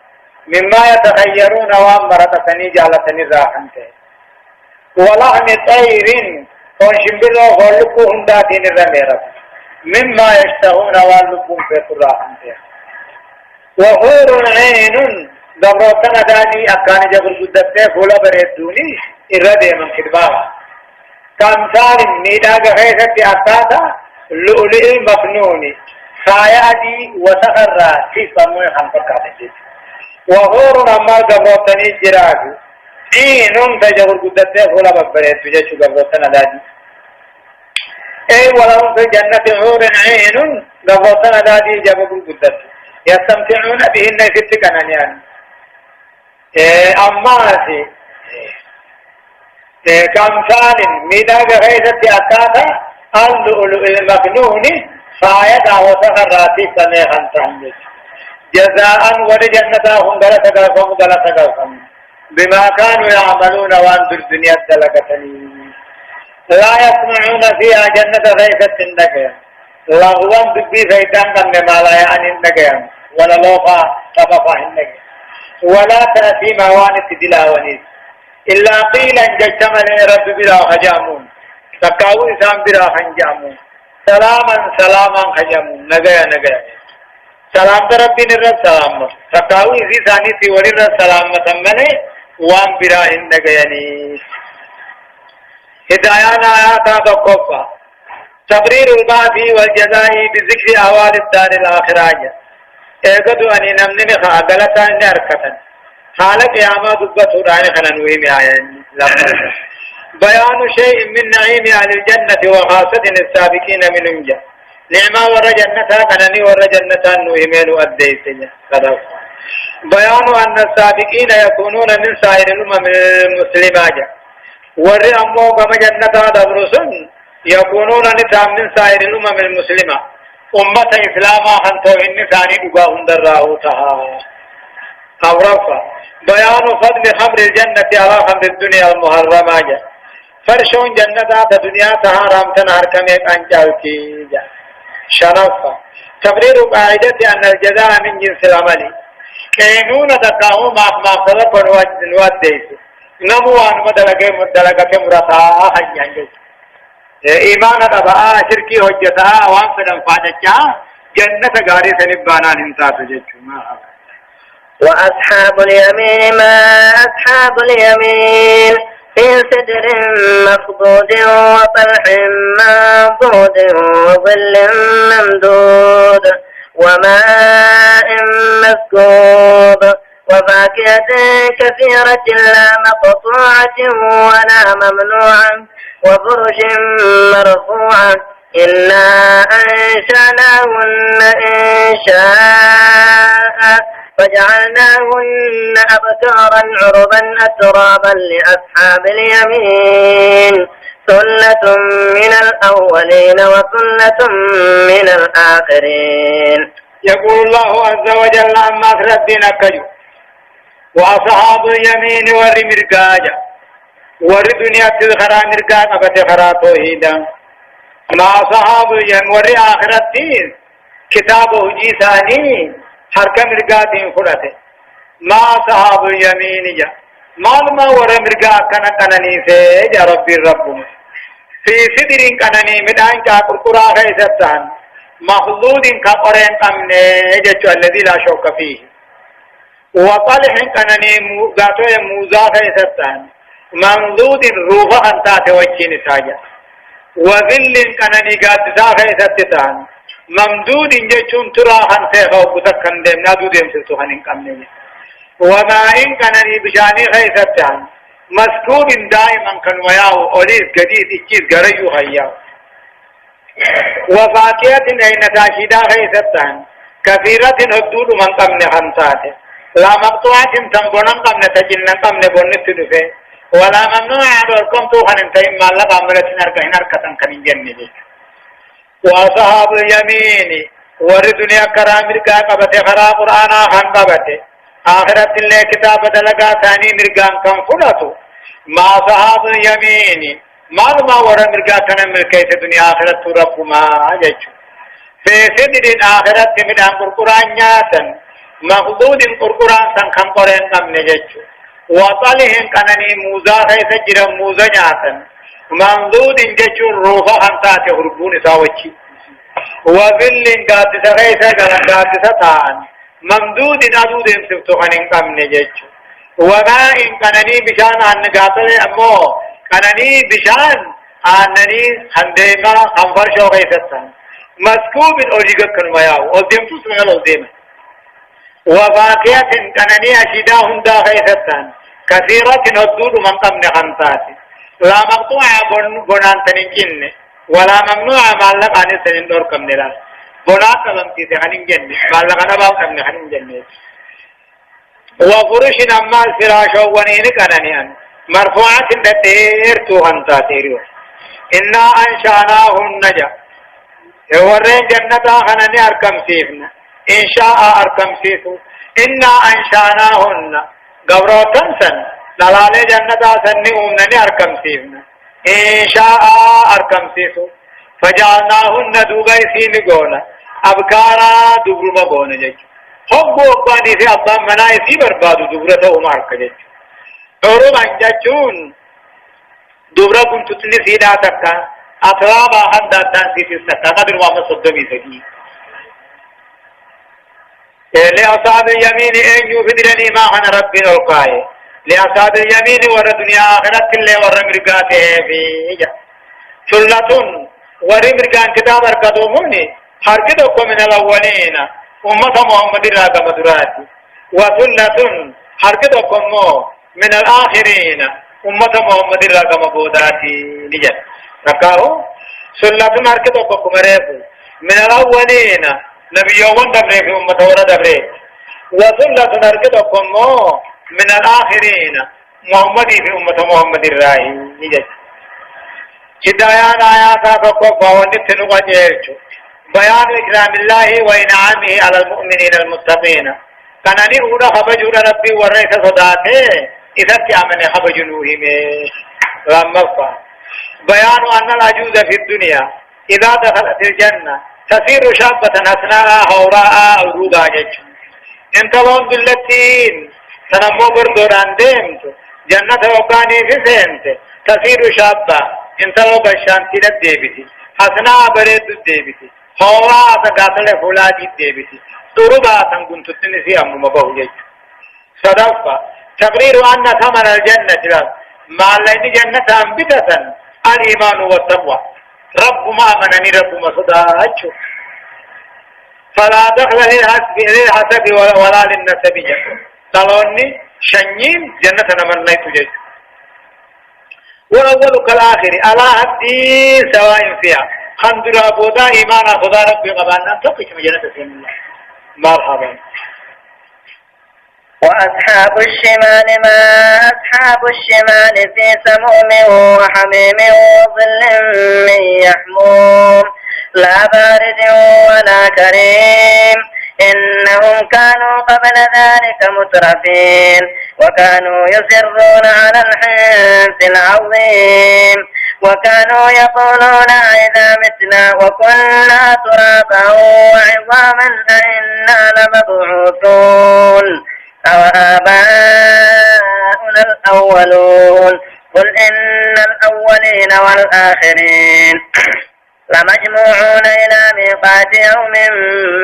Speaker 2: مما يتخيرون وامرة جالتني راحنته ولحم طير ونشبر وغلقهم داتين الرميرة مما يشتهون واللقون في راحنته وحور عين دبرتنا داني أكان جبر قدته فولا بريدوني إرده من خدباه كامثال نيداغ غيثة أتاتا لؤلؤ مكنون خايادي وسخر في سموه خنفقاتي وغور أما قبوتني جراج عين تجبر قدته فولا ببريد تجيش قبوتنا دادي اي ولهم في جنة حور عين قبوتنا دادي جبر قدته يستمتعون بهن في التكنانيان أما سي كامثال ميداغ غيثة أتاتا اللؤلؤ المكنون فايدا وسخراتي سميخا تهمت جزاء ولجنتهم غلطهم بما كانوا يعملون وان الدنيا دلقتني لا يسمعون فيها جنة غيثة النقيا لغوا ببي فيتان قم ما لا يعني النقيا ولا لوفا طبفا النقيا ولا تأتي موانت دلاونيس إلا قيلا ججمل رب بلا خجامون تقاو إسام بلا خنجامون سلاما خجامون نقيا سلام ربي نرى سلام تقاوي زي ثاني سيوري رى سلام متمنى وان براهن نگياني هدايانا آياتا تقفى تبرير البعث والجزاء بذكر أهوال الدار الآخرة ايقظ أني نمني خاقلتا نركتا حالك ياما دبت راني خننوي معايا بيان شيء من نعيم أهل الجنة وخاصة السابقين منهم جاء نعمة ورى جنتها كنني ورى جنتها نوهمين وأديتني بيان أن السابقين يكونون من سائر الأمم المسلمات ورى أمو كما جنتها دبرسون يكونون نتام من سائر الأمم المسلمة أمة إسلاما خنتو إني ثاني دقاهم دراؤتها أورفا بيان فضل خمر الجنة على خمر الدنيا المحرمة فرشون جنتها الدنيا تهارم تنهر كميت أنجالتي شرفا تبرير قاعدة أن الجزاء من جنس العمل كينون دقاهم ما صدق الواديس نموان مدلقة مرساء حجان إيمان دباء شركي حجتها وان فدن فادجا جنة غاري سنبانا ننسات جيشما
Speaker 1: وأصحاب اليمين ما أصحاب اليمين في سدر مخضود وطلح منضود وظل ممدود وماء مسكوب وفاكهة كثيرة لا مقطوعة ولا ممنوعة وفرش مرفوعة إنا أنشأناهن إنشاء فجعلناهن أبكارا عربا أترابا لأصحاب اليمين ثلة من الأولين وثلة من الآخرين.
Speaker 2: يقول الله عز وجل عما ربنا كجو وأصحاب اليمين ور مرقاجا ور دنيا تلخرا مرقاجا بتخرا توحيدا ما أصحاب اليمين ور آخرتين كتابه جيساني حركة مرقاتين فرته ما أصحاب اليمين جا ما ور مرقاج كنني سيجا ربي ربهم في سدر كنني مدان كاكر قرآ خيستان مخلود كقرين قمني جتو الذي لا شوك فيه وطلح كنني غاتو موزا خيستان ممدود روح انتات وجين ساجا وذل كنني غاتزا خيستان ممدود جتون ترا خنسيخو بتكن دم نادو دم سلطوحن قمني وما إن كنني بجاني خيستان مسكوب دائما كان وياو أوليس جديد إجيز غريو هياو وفاكهة أين تاشيدا غيثتان كثيرة هدود من قمن خمساته لا مقطوعة تنبونا قمن تجلنا قمن بنت دفه ولا ممنوع عدوكم توخن انتهم ما لغا عملتنا اركهن اركتن كنين جنبه وأصحاب اليمين وردنيا كرامركا قبت خرا قرآنا خنقبت آخرت الله كتابة لغا ثاني مرقان كم فلتو ما أصحاب اليمين ما ورا مرقا كان ملكيت الدنيا آخرت ربما جيشو في سدر آخرت من قرقران نياسا مخدود قرقران سن خم قرين قم نجيشو وطلهم كانني موزا خيس جرا موزا نياسا ممدود جيشو روحا خمسات هربون ساوچي وظل قادسة خيس قادسة تان ممدود عدود سفتو خنين قم نجيشو وماء كانني بشان عن قاتل أمو كانني بشان آنني هنديما خنفر شو غيثتان مسكوب الأوليغا كنمياو أولديم تسمع الأولديم وفاقية كانني أشيدا هندا غيثتان كثيرة ندود من قمن خمسات لا مقطوع بنان تنجن ولا ممنوع مالك عن سنين دور كمن لا بنان تلمتي تخنين جن مالك أنا باو كمن خنين جن وفرش أما الفراش ونين كانني مرفوعات تدير توهنتا تيريو إنا أنشأناهن جا ورين جنة خنني أركم سيفنا إن شاء أركم سيفو إنا أنشأناهن قبرو تنسن للالي جنة سني أمنني أركم سيفنا إن شاء أركم سيفو فجعلناهن دوغي سيني قونا أبكارا دبرما قونا جيش حب وقباني في أبان مناي سي بربادو دبرته ومارك جيش Oromoo jechuun dubra kun tutni siidaa takka atraaba handa addaan siisis takka qadir waama 33 لأصحاب اليمين أن يفدرني ما خن ربي القاي لأصحاب اليمين ور الدنيا آخرت اللي ور مرقاته في ثلة ور مرقان كتاب أركضوموني حركتكم من الأولين أمة محمد راقة مدراتي وثلة حركتكم من الآخرين أمة محمد راقة مبوداتي نجد ركاو ثلة حركتكم ريفو من الأولين نبي يوم دبره في أمة ورا دبره وثلة حركتكم من الآخرين محمد في أمة محمد الرأي نجد هدايان آيات فقفا ونبتن وجهرشو بيان إكرام الله وإنعامه على المؤمنين المتقين كان نرهد خبجون ربي ورئيس صداته إذا كامن خبجنوهم رمفا بيان أن العجوز في الدنيا إذا دخلت الجنة تصير شابة أثناء هوراء أورودا جج انتظرون بالتين سنمو بردوران ديمت جنة وقاني في سنت تصير شابة انتظروا بشانتي للديبتي أثناء بريد الديبتي هوراء تقاتل فولادي الديبتي تربا تنقن تتنسي أمر مبهو جج صدفة تقرير أن ثمن الجنة مع الذين جنة أنبتة الإيمان والتقوى رب ما منني رب ما صداته فلا دخل للحسب ولا للنسب طلوني شنين جنة من لا تجد والأول كالآخر على هدي سواء فيها خندرا بودا إيمانا خدا ربي قبانا تقش مجنة سين الله مرحبا.
Speaker 1: وأصحاب الشمال ما أصحاب الشمال في سموم وحميم وظل من يحموم لا بارد ولا كريم إنهم كانوا قبل ذلك مترفين وكانوا يصرون على الحنث العظيم وكانوا يقولون إذا متنا وكنا ترابا وعظاما أئنا لمبعوثون أو آباؤنا الأولون قل إن الأولين والآخرين لمجموعون إلى ميقات يوم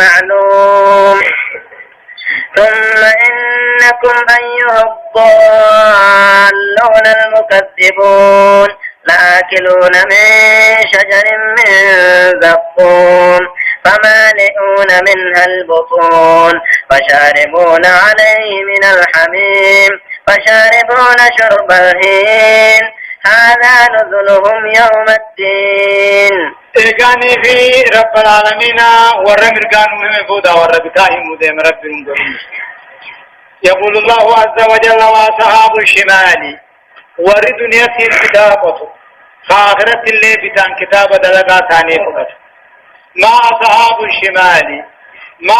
Speaker 1: معلوم ثم إنكم أيها الضالون المكذبون لآكلون من شجر من زقوم فمالئون منها البطون فشاربون عليه من الحميم فشاربون شرب الهين هذا نزلهم يوم الدين.
Speaker 2: إيقاني في رب العالمين ورمرقان مهم بودا وربتاهم مدام رب المدين. يقول الله عز وجل وأصحاب الشمال ورد نيتي الكتابة فآخرة اللي بتان كتابة دلقا ثاني فقط ما أصحاب الشمال ما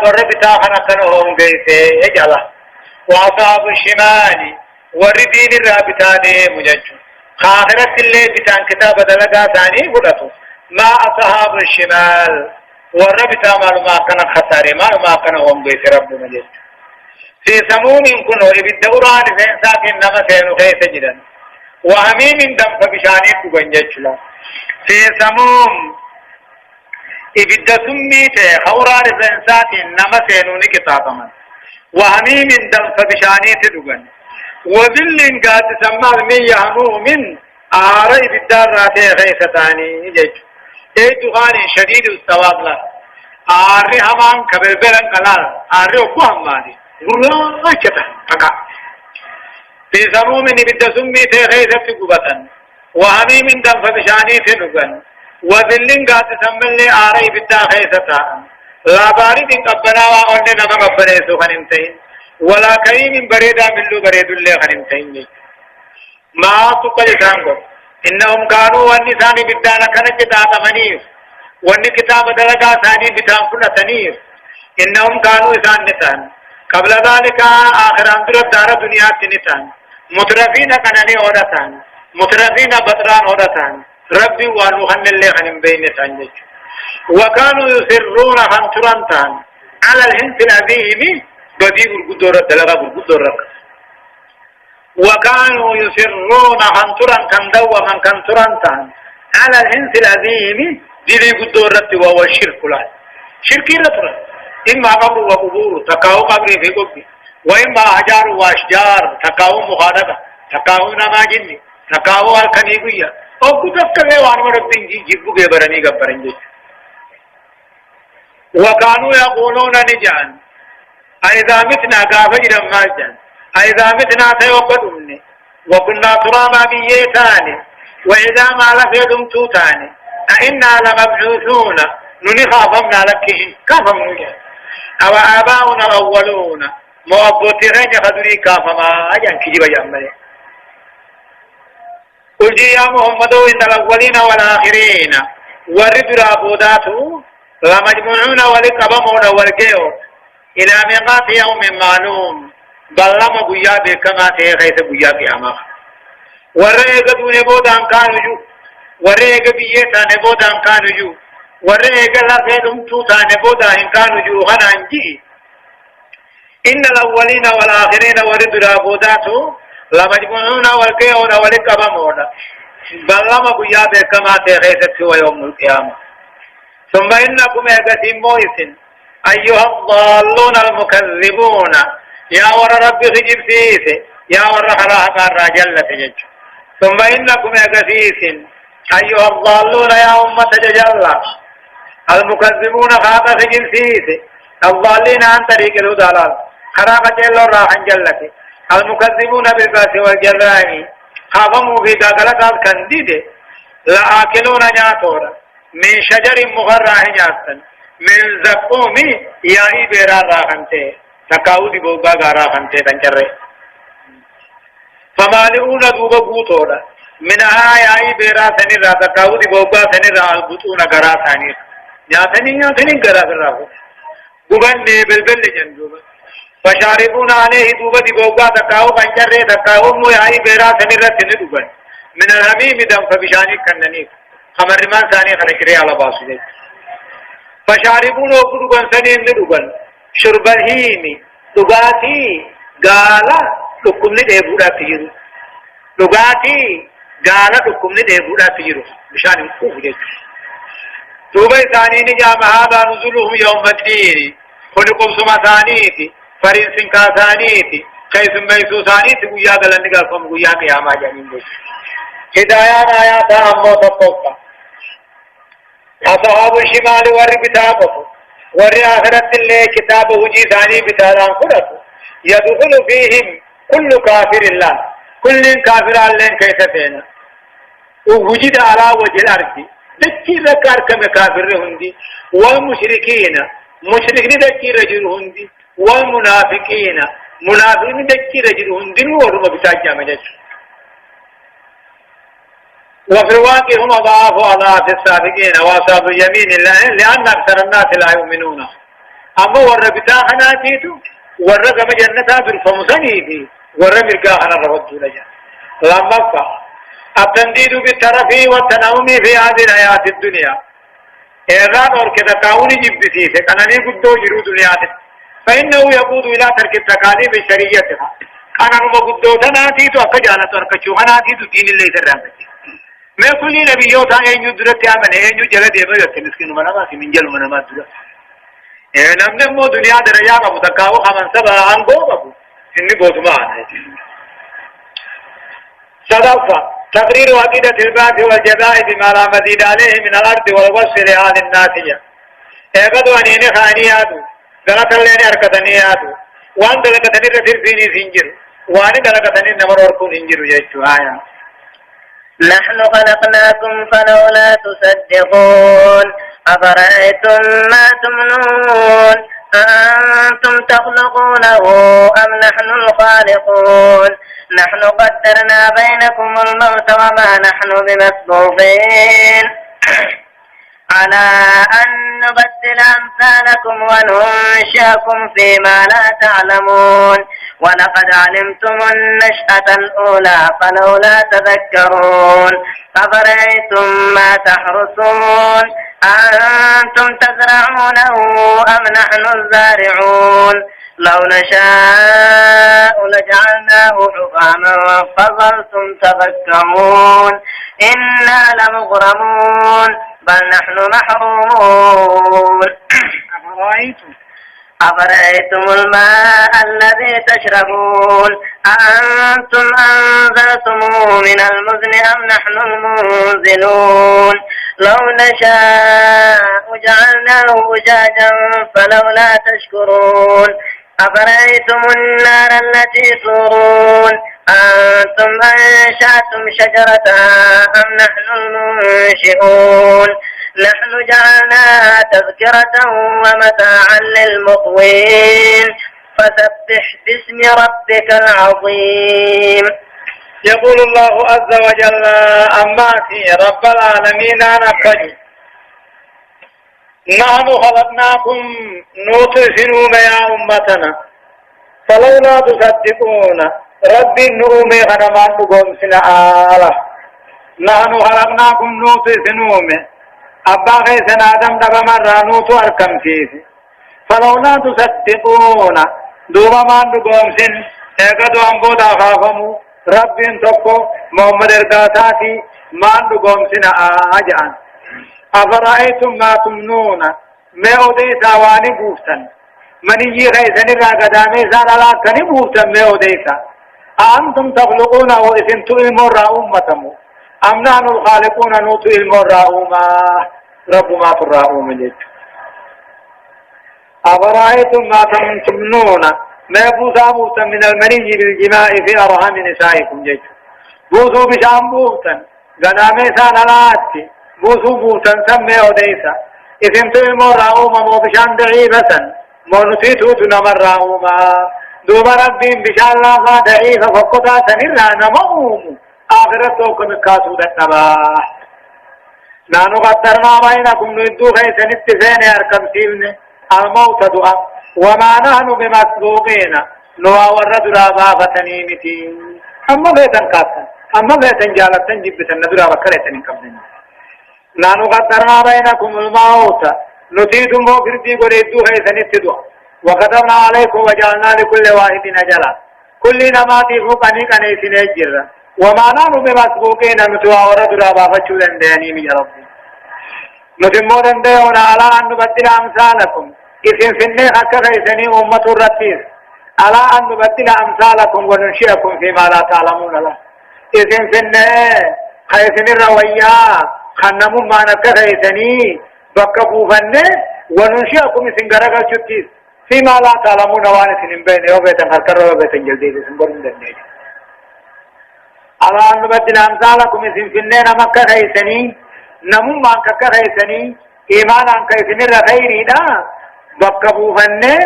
Speaker 2: وربتا خنقنهم بيسي يجعله وأصحاب الشمال وردين الرابطان مجج خاخرة اللي بتان كتابة دلقا ثاني فقط ما أصحاب الشمال وربتا ما كان خساري ما كان هم بيسي رب مجج في سموم كنو بالدوران ساكن نمسين خيس جدا وهميم دم فبشاني كبنججلا في سموم إبدا سميت خوران ساكن نمسين نكتابا وهميم دم فبشاني تدوغن وذل قاد تسمى من يهموم آري بالدار راتي خيس تاني جج اي دخان شديد السواد لا آري همان كبربرن قلال آري وقوهم مالي والله أجتا فقط في سموم بدا سمي تغيثة قبطا وهميم دم فبشاني تنقن وذلن قاد تسمى لي آري بدا خيثة لا بارد قبنا وأولي نما قبنا يسو خنمتين ولا كريم بريدا ملو بريد اللي خنمتين ما تقل سانقر إنهم كانوا والنسان بدانا كانت جتاة منيف واني كتاب دلقا ثاني بتان كل تنيف إنهم كانوا إسان نسان قبل ذلك آخر أنظر الدار دنيا تنتان مترفين كناني أورتان مترفين بطران أورتان ربي وانوهن اللي خنم بين تنجج وكانوا يسرون خنطرانتان على الهنس العظيم بدي بالقدورة دلغا بالقدورة وكانوا يسرون خنطران كندوا من كنطرانتان على الهنس العظيم دي بالقدورة وهو الشرك لا شركي لطرة إما قبر وقبور تكاو قبر في قبر وإما أحجار وأشجار تكاو مخالفة تكاو نماجني تكاو الكنيقية أو كتب كله وانو ربين جيبو كبرني قبرنجي وكانوا يقولون نجان أئذا متنا قافجر ماجان أئذا متنا تيوقدمني وكنا ترابا بيتاني وإذا ما لفيدم توتاني أئنا لمبعوثون ننخافمنا لكهن كافمنا أو آباؤنا الأولون مؤبوتين خدري كافما أجان كجيب جمالي قل يا محمد إن الأولين والآخرين ورد رابوداتو لمجموعون ولقبمون والجيو إلى ميقات يوم معلوم بلما بيا بكما تيغيث بيا بياما ورئيك دون بودان كانوا جو ورئيك بيتا نبودان كانوا جو ورئيك لفيدم توتا نبودا إن كانوا جو غنانجي إن الأولين والآخرين ورد رابوداتو لمجموعون والجيو ولقبمون بلما بيا بكما تيغيث سوى يوم القيامة ثم إنكم يقسم مويسن أيها الضالون المكذبون يا ور رب خجب سيسي يا ور حراها الرجل تجج ثم إنكم يقسيسن أيها الضالون يا أمة ججل المكذبون خاطة خجب سيسي الضالين عن طريق الهدى حراقة جل راحا جلتي المكذبون بالباس والجراء خافموا في داخلات كنديد لا آكلون نياتورا من شجر مغرى نياتن من زقوم ياهي بيرا راخنته تكاو دي بوغا غارا خنته تنجره فمالئون دوبا بوتورا من ياهي بيرا سني را تكاو دي بوغا سني را البطون غارا ثاني نياتني غارا راو دوبن بلبل جندوبا فشاربون عليه دوبا دي بوغا تكاو بنجره تكاو مو ياهي بيرا سني را سني دوبن من الحميم دم فبشاني كنني خمر رمان ثاني خلقري على باسده فشاربون وقدوبن سنين ندوبن شرب الهيم دغاتي غالا دكمني ديبودا تيرو دغاتي غالا دكمني ديبودا تيرو بشاني كوفده توبه ثاني نجام هذا نزله يوم الدين خلقوا سما ثانيتي فرنسن كاثانيتي كيس ميسو ثانيتي ويا غلنغا فم ويا قيامه جانين دي هدايان آيات أمو تطوقا أصحاب الشمال والكتابه والآخرة اللي كتابه جيثاني بتاران قدته يدخل فيهم كل كافر الله كل كافر الله كيفتين ووجد على وجه الأرض دكي ذكر كم كافر هندي والمشركين مشركين دكي رجل هندي والمنافقين منافقين دكي رجل هندي ورم بتاجا مجد وفي الواقع هم ضعفوا على السابقين واصحاب اليمين لأن أكثر الناس لا يؤمنون أما وربتا حناتيتو ورقم جنتا بالفمسانيتي ورمرقا حنا رفضوا لجا لما فا التنديد بالترف والتناوم في هذه الحياة الدنيا إيغان وركتا كاوني جبتي سكناني قدو جرو دنيا فإنه يقود إلى ترك التكاليف الشرعية كان نما قدو تناتيتو أكجالة وركشو حناتيتو دين الله ترامتي ما كل نبي يوتا ينجو درت يامن ينجو جل ديما يتمسكين من ما في من جل من ما درت نمن مو دنيا درجة ما بتكاو خمن سبا عنبو بابو إني بوتما صدفة تقرير عقيدة البعث والجزاء بما لا مزيد عليه من الأرض والوصف لهذه الناتجة أبدو أنيني خانياتو دلت اللين أركتنياتو وان دلكتني رسل فيني سنجر واني دلكتني نمر وركون سنجر يجتو آية
Speaker 1: نحن خلقناكم فلولا تصدقون أفرأيتم ما تمنون أأنتم تخلقونه أم نحن الخالقون نحن قدرنا بينكم الموت وما نحن بمسبوقين على أن نبدل أمثالكم وننشأكم فيما لا تعلمون ولقد علمتم النشأة الأولى فلولا تذكرون أفرأيتم ما تحرثون أأنتم تزرعونه أم نحن الزارعون لو نشاء لجعلناه حطاما فظلتم تفكرون إنا لمغرمون بل نحن محرومون أفرأيتم الماء الذي تشربون أأنتم أنزلتموه من المزن أم نحن المنزلون لو نشاء جعلناه أجاجا فلولا تشكرون أفرأيتم النار التي تورون أنتم أنشأتم شجرتها أم نحن المنشئون نحن جعلناها تذكرة ومتاعا للمقوين فسبح باسم ربك العظيم.
Speaker 2: يقول الله عز وجل أماتي رب العالمين أنا فجر نحن خلقناكم نوتسنون يا أمتنا فلولا تصدقون رب النوم غنمان نقوم سنة آله نحن خلقناكم نوتسنون أبا غيثنا آدم دبا مرة نوتو أركم فيه فلولا تصدقون دوما ما نقوم سن اقدو أنبودا خافمو رب تقو محمد ارقاتاتي ما نقوم سنة آجان أفرأيتم ما تمنون ما أوديتا واني بوفتن من يجي غيثني راقدامي سان علاقني بوفتن ما أوديتا أنتم تخلقونه إذن تؤمن را أمتمو أم نحن الخالقون نوتو المرا رب ما تراؤوم جيت أفرأيتم ما تمنون ما يبوثا موتا من المني بالجماع في أرحام نسائكم جيت بوسو بشام بوتن غنامي سانالاتي بوسو بوتن سمي وديسا اسم تلمو راوما مو بشان ضعيفة مو نسيتو تنمر راوما دوما ربين بشان لا ضعيفة فقطا سنرى نموم آخرتو كمكاتو دنبا نانو قدرنا بينكم ندو خيسن اتفين اركم سيبن الموت دعا وما نحن بمسبوقين نوا ورد رابا فتنيمتي أما بيتن كاتن أما بيتن جالتن جبتن ندرا وكرتن كمدن نانو قدرنا بينكم الموت نتيتم وفردي قريدو خيسن اتدعا وكتبنا عليكم وجعلنا لكل واحد أجلا كل نماتي فوقني كنيسين الجرة وما نحن بمسبوقين نتوا ورد رابا فتشولن دينيم يا ربي نتمون ديونا على أن نبدل أمثالكم إذن فنه حكا خيسني أمة الرتيس على أن نبدل أمثالكم وننشئكم فيما لا تعلمون له إذن فنه خيسني الرويا خنمون ما نكا خيسني بكبو فنه وننشئكم إذن غرقا شتيس فيما لا تعلمون وانا سنين بين يوبيتن خركر وبيتن جلديد سنبرن دنيا على أن نبدل أمثالكم إذن فنه نمكا خيسني نمون ما نكا خيسني إيمان أن كيسني الرخيري دا بكبو فنه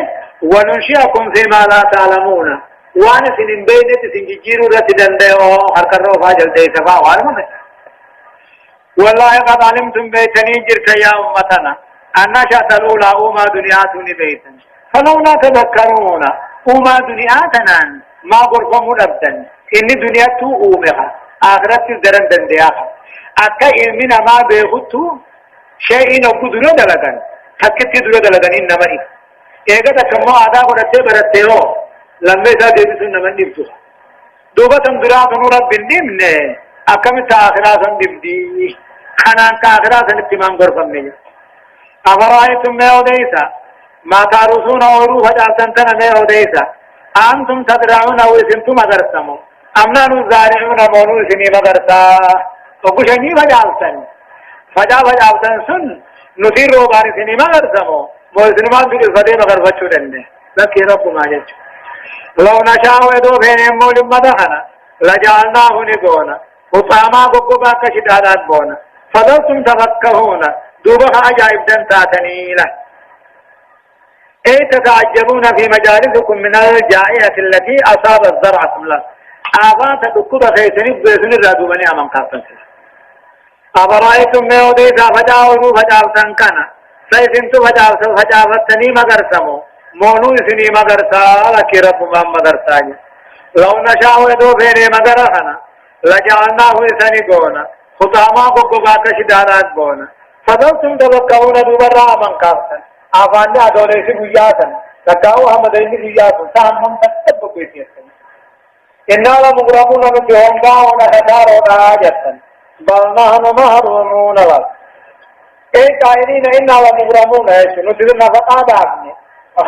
Speaker 2: وننشئكم فيما لا تعلمون وانا سنين بينت سنجيرو رتدن ديو حركر روفا جلدي سفا وارمون والله قد علمتم بيتني جرك يا أمتنا أن نشأت الأولى أوما دنياتني بيتا فلولا تذكرون أوما دنياتنا ما غرفمون أبدا إني دنياتو أومها آخرت درن دندياها أكا إلمنا ما بيغتو شيء نقدر دلغن حكت دلغن دلغن إنما إيه إيجا تكمو آداء ورتي برتيو لما إذا ديبسون نمن نبتو دوبا تنظرات نورات بندمن أكم تآخرات نبدي خنان تآخرات نبتمان غرفم نجا أفرأيتم ما أوديسا ما تارسون أوروف جالتنتن ما أوديسا أنتم تدرعون أو اسمتم أدرسمو أمنا نزارعون مونو سني مدرسا وكشني فجالتن سن نثير روباري سني مدرسمو موسنمان في الفدي مغر فچودنه لكن رب ما جچ لو نشاء ودو بين مول مدخنا لجعلناه نغونا وطعما غبا كشدادات بونا فضلتم تفكهون دوبها عجائب دنتاتنيلا اي تتعجبون في مجالسكم من الجائعة التي أصابت زرعكم له آبات دكوبة خيسني بيسني رادو بني أمان قافتن أفرأيتم ما وديتا فجاوروا فجالتن كنا سيسنتو فجافتني مغرسمو مونو سني مغرسا لكي رب مغرسا لو نشاء ودو فيني مغرسنا لجعلناه سني قونا خطاما قبقا كشدانات قونا فضلتم تبقون دوبرا من قافتن آفاني أدوليسي بياتا تقاو حمدين بياتا سامن تتبق بيتيسن إنا لمغرمون نتهم باونا خسارون آجتا بل نحن محرومون لك اے قائلین انا لمغرمون ایسو نتذر نفقا داغنے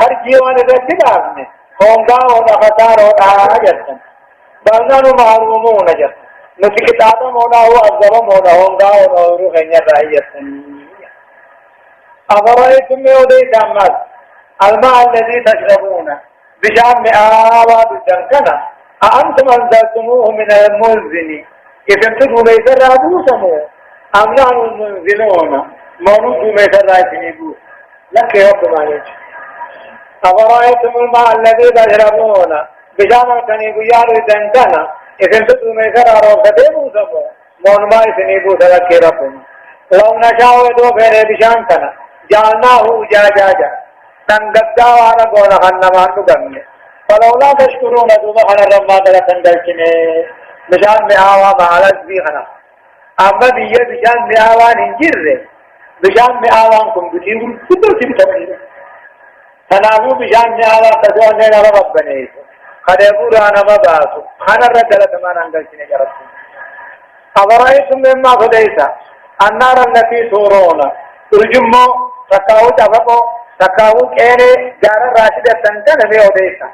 Speaker 2: ہر جیوان رتی داغنے ہونگا ہونا خطار ہونا آجتا بلنانو محرومون جتا نتی کتابم ہونا ہو عظمم ہونا ہونگا ہونا روح انیا رائیتا افرائیتم میں ادیت امت الماء الذي تشربون بشام میں آواد الجنکنا أأنتم أنزلتموه من المنزل إذا انتم بيسر رابوسمو أم نحن المنزلون مونوكو بيسر رابوسمو لك يا رب ما يجب أفرأيتم الماء الذي تشربون بشام الكنيب يارو دنكنا إذا انتم بيسر رابوسمو مون ما يسنيبو لك يا رب لو نشاء ودو فيري بشام كنا جعلناه جاجاجا تنقدا وانا قولا خنمان تقمي فلولا تشكرون دوما خنا رما دلتن دلچنه مشان میاوا مالک بھی خنا اما دیه مشان میاوا نجر مشان میاوا کوم دي كتر تي تبي تنامو مشان میاوا تجو نه رب بني خدای قران ما باسو خنا رجل تمانان دلچنه جرب أفرأيتم مما خديتا النار التي تورون الجمو تكاو جفقو تكاو كيري جار راشدة تنكن بيوديتا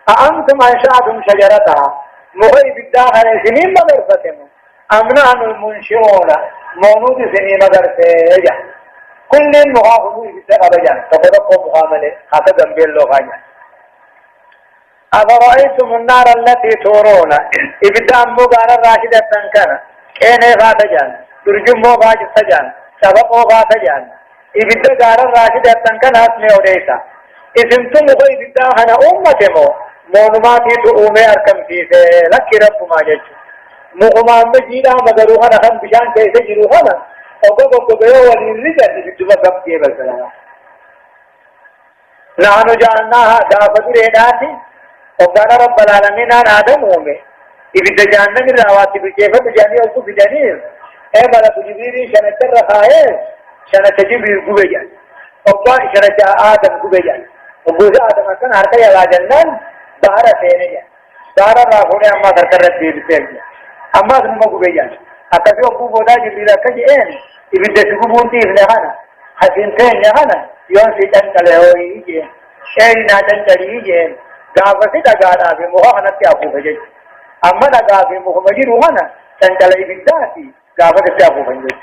Speaker 2: أأنتم أنشأتم شجرتها مغيب الداخل سنين مدرستهم أم نحن المنشئون مولود سنين مدرسة كل مخافظون بسبب جان تقدقوا مخاملة حتى دنبيل لغاية أفرأيتم النار التي تورون إبدا أمو قال الراشدة تنكنا كين غاتجان ترجم غاتجان سبق غاتجان إبدا قال الراشدة تنكنا اسمي وليسا اسمتم غيب إبدا هنا أمتمو مونماتي تؤمي أركم فيسي لك رب ما جج مغمان مجينا مدروها نخم بشان كيسي جروها وقبق بيو وللرجل إبدا بقى بسلام نحن جعلناها دافة ريناتي وقال رب العالمين أنا آدم أمي إذا جعلنا من رواتب كيف تجاني أو كفجاني أي ملك جبريل شنة الرخائر شنة جبريل قبجان وقال شنة آدم قبجان وقوز آدم أكن هركي على جنان بارا سينيا بارا راهوني أما سركرت بيرسيجي أما سنما قبجان أكفي أبو بودا جبريل أكجئين إذا سكبونتي إفنهانا حسنتين يهانا يون سيطان كالهوي إيجين أي نادن كاليجين غافسي دغانا في موهنا تيابو فجج اما دغا في محمد روحنا سنتلي بالذاتي غافسي تيابو فجج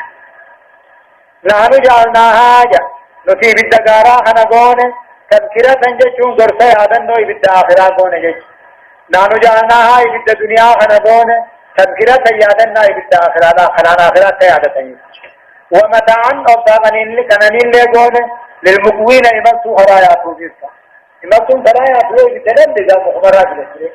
Speaker 2: نحن جعلناها جا نتي بالدغارا انا غون تذكرة تنجچون درسه ادن نو بالآخرة غون جج نحن جعلناها بالدنيا انا غون تذكرة يادن نو بالآخرة لا خلانا آخرة يادن ومتاعا أبداغنين لكنانين لغون للمقوين إمسو هرايا توزيسا إمسو هرايا توزيسا بتنم لذا مخبرات لسره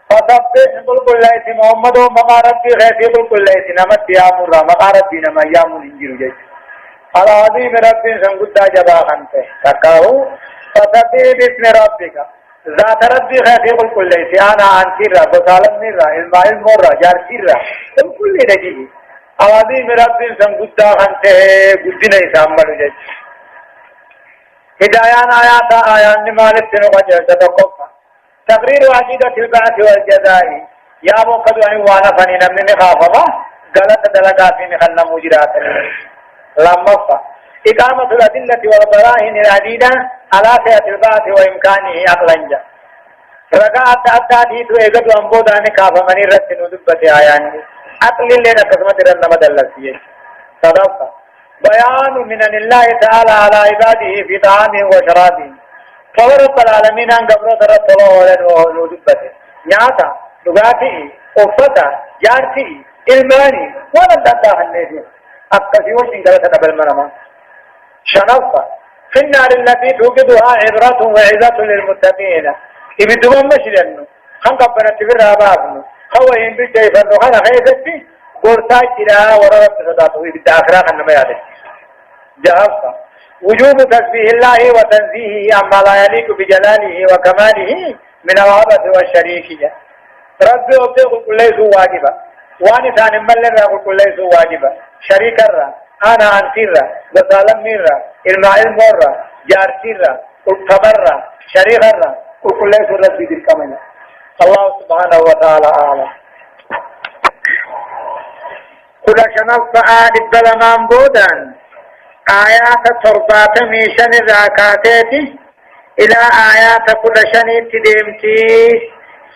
Speaker 2: فسبح قل ليس محمد ومقا ربي غيثي قل ليس نمت يامر مقا ربي نما يامر انجر جيس العظيم ربي سنقدا جبا خنته تقاو فسبح باسم ربك ذات ربي غيثي قل ليس أنا عنتي را بطالم نرى المائل مرى جارتي را كل نجيه عظيم ربي سنقدا خنته قدنا يسامر جيس هدايان آيات آيان نمالك سنقجر ستقفا تقرير عقيدة البعث والجزاء يا موقد وانا فنين من خافما غلط دلقات من خلنا مجرات لما إقامة الأدلة والبراهين العديدة على سيئة البعث وإمكانه أقلنجا رقاة التعديد وإيقظ أنبودان كافمن الرسل ودبة آياني أقل لنا قسمة رنم دلسيه صدقة بيان من الله تعالى على عباده في طعامه وشرابه فورب العالمين أن قبل ذرة الله ودبته نعتا لغاتي أفتا جارتي إلماني ولا داتا النبي أكتفي وشين قلت قبل منما شنفة في النار التي توقدها عبرة وعظة للمتقين إبدوا مشرن خن قبنا تبرها بابن خوين بالجيف أنه خنا خيفتي قرطاج إلى ورغب صداته إبدا أخراق أنما يادك جهفة وجوب تسبيح الله وتنزيهه عما لا يليق بجلاله وكماله من العبث والشريكية ربي أبدأ كل ليس واجبا واني ثاني ملن رأى كل ليس واجبا شريك الرا أنا أنتي الرا وسالم الرا الماء المرة جارتي الرا التمر شريك الرا كل ليس ربي ذي الكمال الله سبحانه وتعالى أعلم كل شنف فعاد الظلمان بودان آيات تربات ميشن الركاتات إلى آيات كل شني تدمتي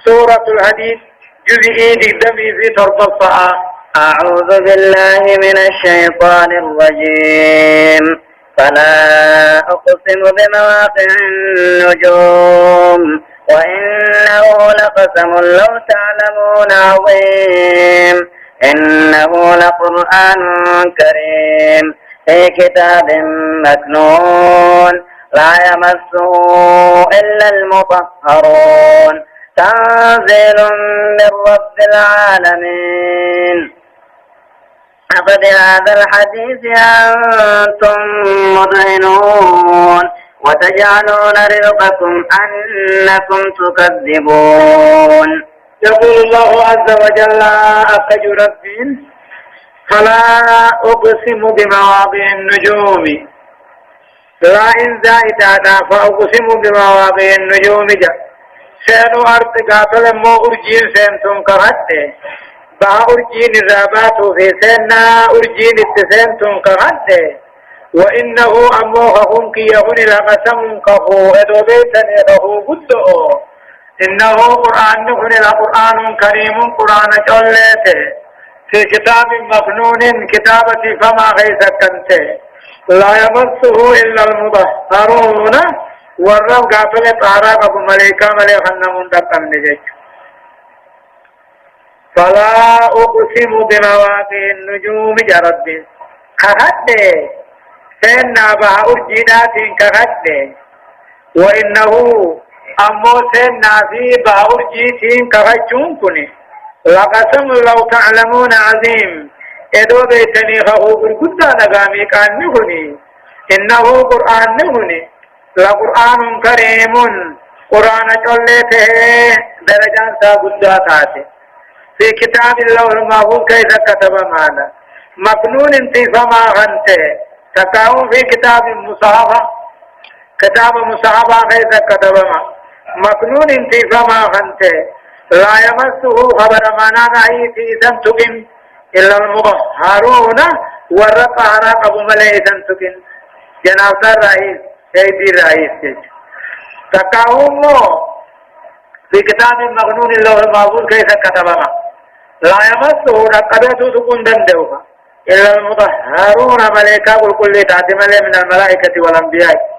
Speaker 2: سورة الحديد جزئي دمي في تربة
Speaker 1: أعوذ بالله من الشيطان الرجيم فلا أقسم بمواقع النجوم وإنه لقسم لو تعلمون عظيم إنه لقرآن كريم في كتاب مكنون لا يمسه إلا المطهرون تنزيل من رب العالمين أفبهذا الحديث أنتم مدهنون وتجعلون رزقكم أنكم تكذبون
Speaker 2: يقول الله عز وجل أخج ربي فلا أقسم بمواضع النجوم لا إن زائدة فأقسم بمواضع النجوم جا سينو أرض قاتل مو أرجين سينتم كهده با أرجين الرابات في سينا أرجين التسينتم كهده وإنه أموههم كي يهون لقسم كهو إدو بيتن إدو قدو إنه قرآن نهن لقرآن كريم قرآن جلته في كتاب مفنون كتابة فما غيث كنته لا يمسه إلا المطهرون ورّم قافل طهارة أبو ملائكة ملائكة نمون دقم نجج فلا أقسم بمواقع النجوم جرب كهد سينا بها أرجينات كهد وإنه أمو سينا في بها أرجيتين كهجون كني لقسم لو تعلمون عظيم إدو بيتني خهو برقودة نغامي كان نهني إنه قرآن نهني لقرآن كريم قرآن جلته درجان سابقا تاتي في كتاب الله المحفوظ كيف كتب معنا مكنون انتفاما غنته تكاون في كتاب مصحفة كتاب مصحفة كيف كتب معنا مكنون انتفاما غنته لا يمسه خبر معنا نعي في سنتكم إلا المظهرون والرقهر أبو ملئ سنتكم جناب الرئيس سيدي الرئيس تكاون في كتاب مكنون الله المحفوظ كيف كتب معنا لا يمسه رقبته سكون دندوها إلا المطهرون ملائكة والكل تعتمل من الملائكة والأنبياء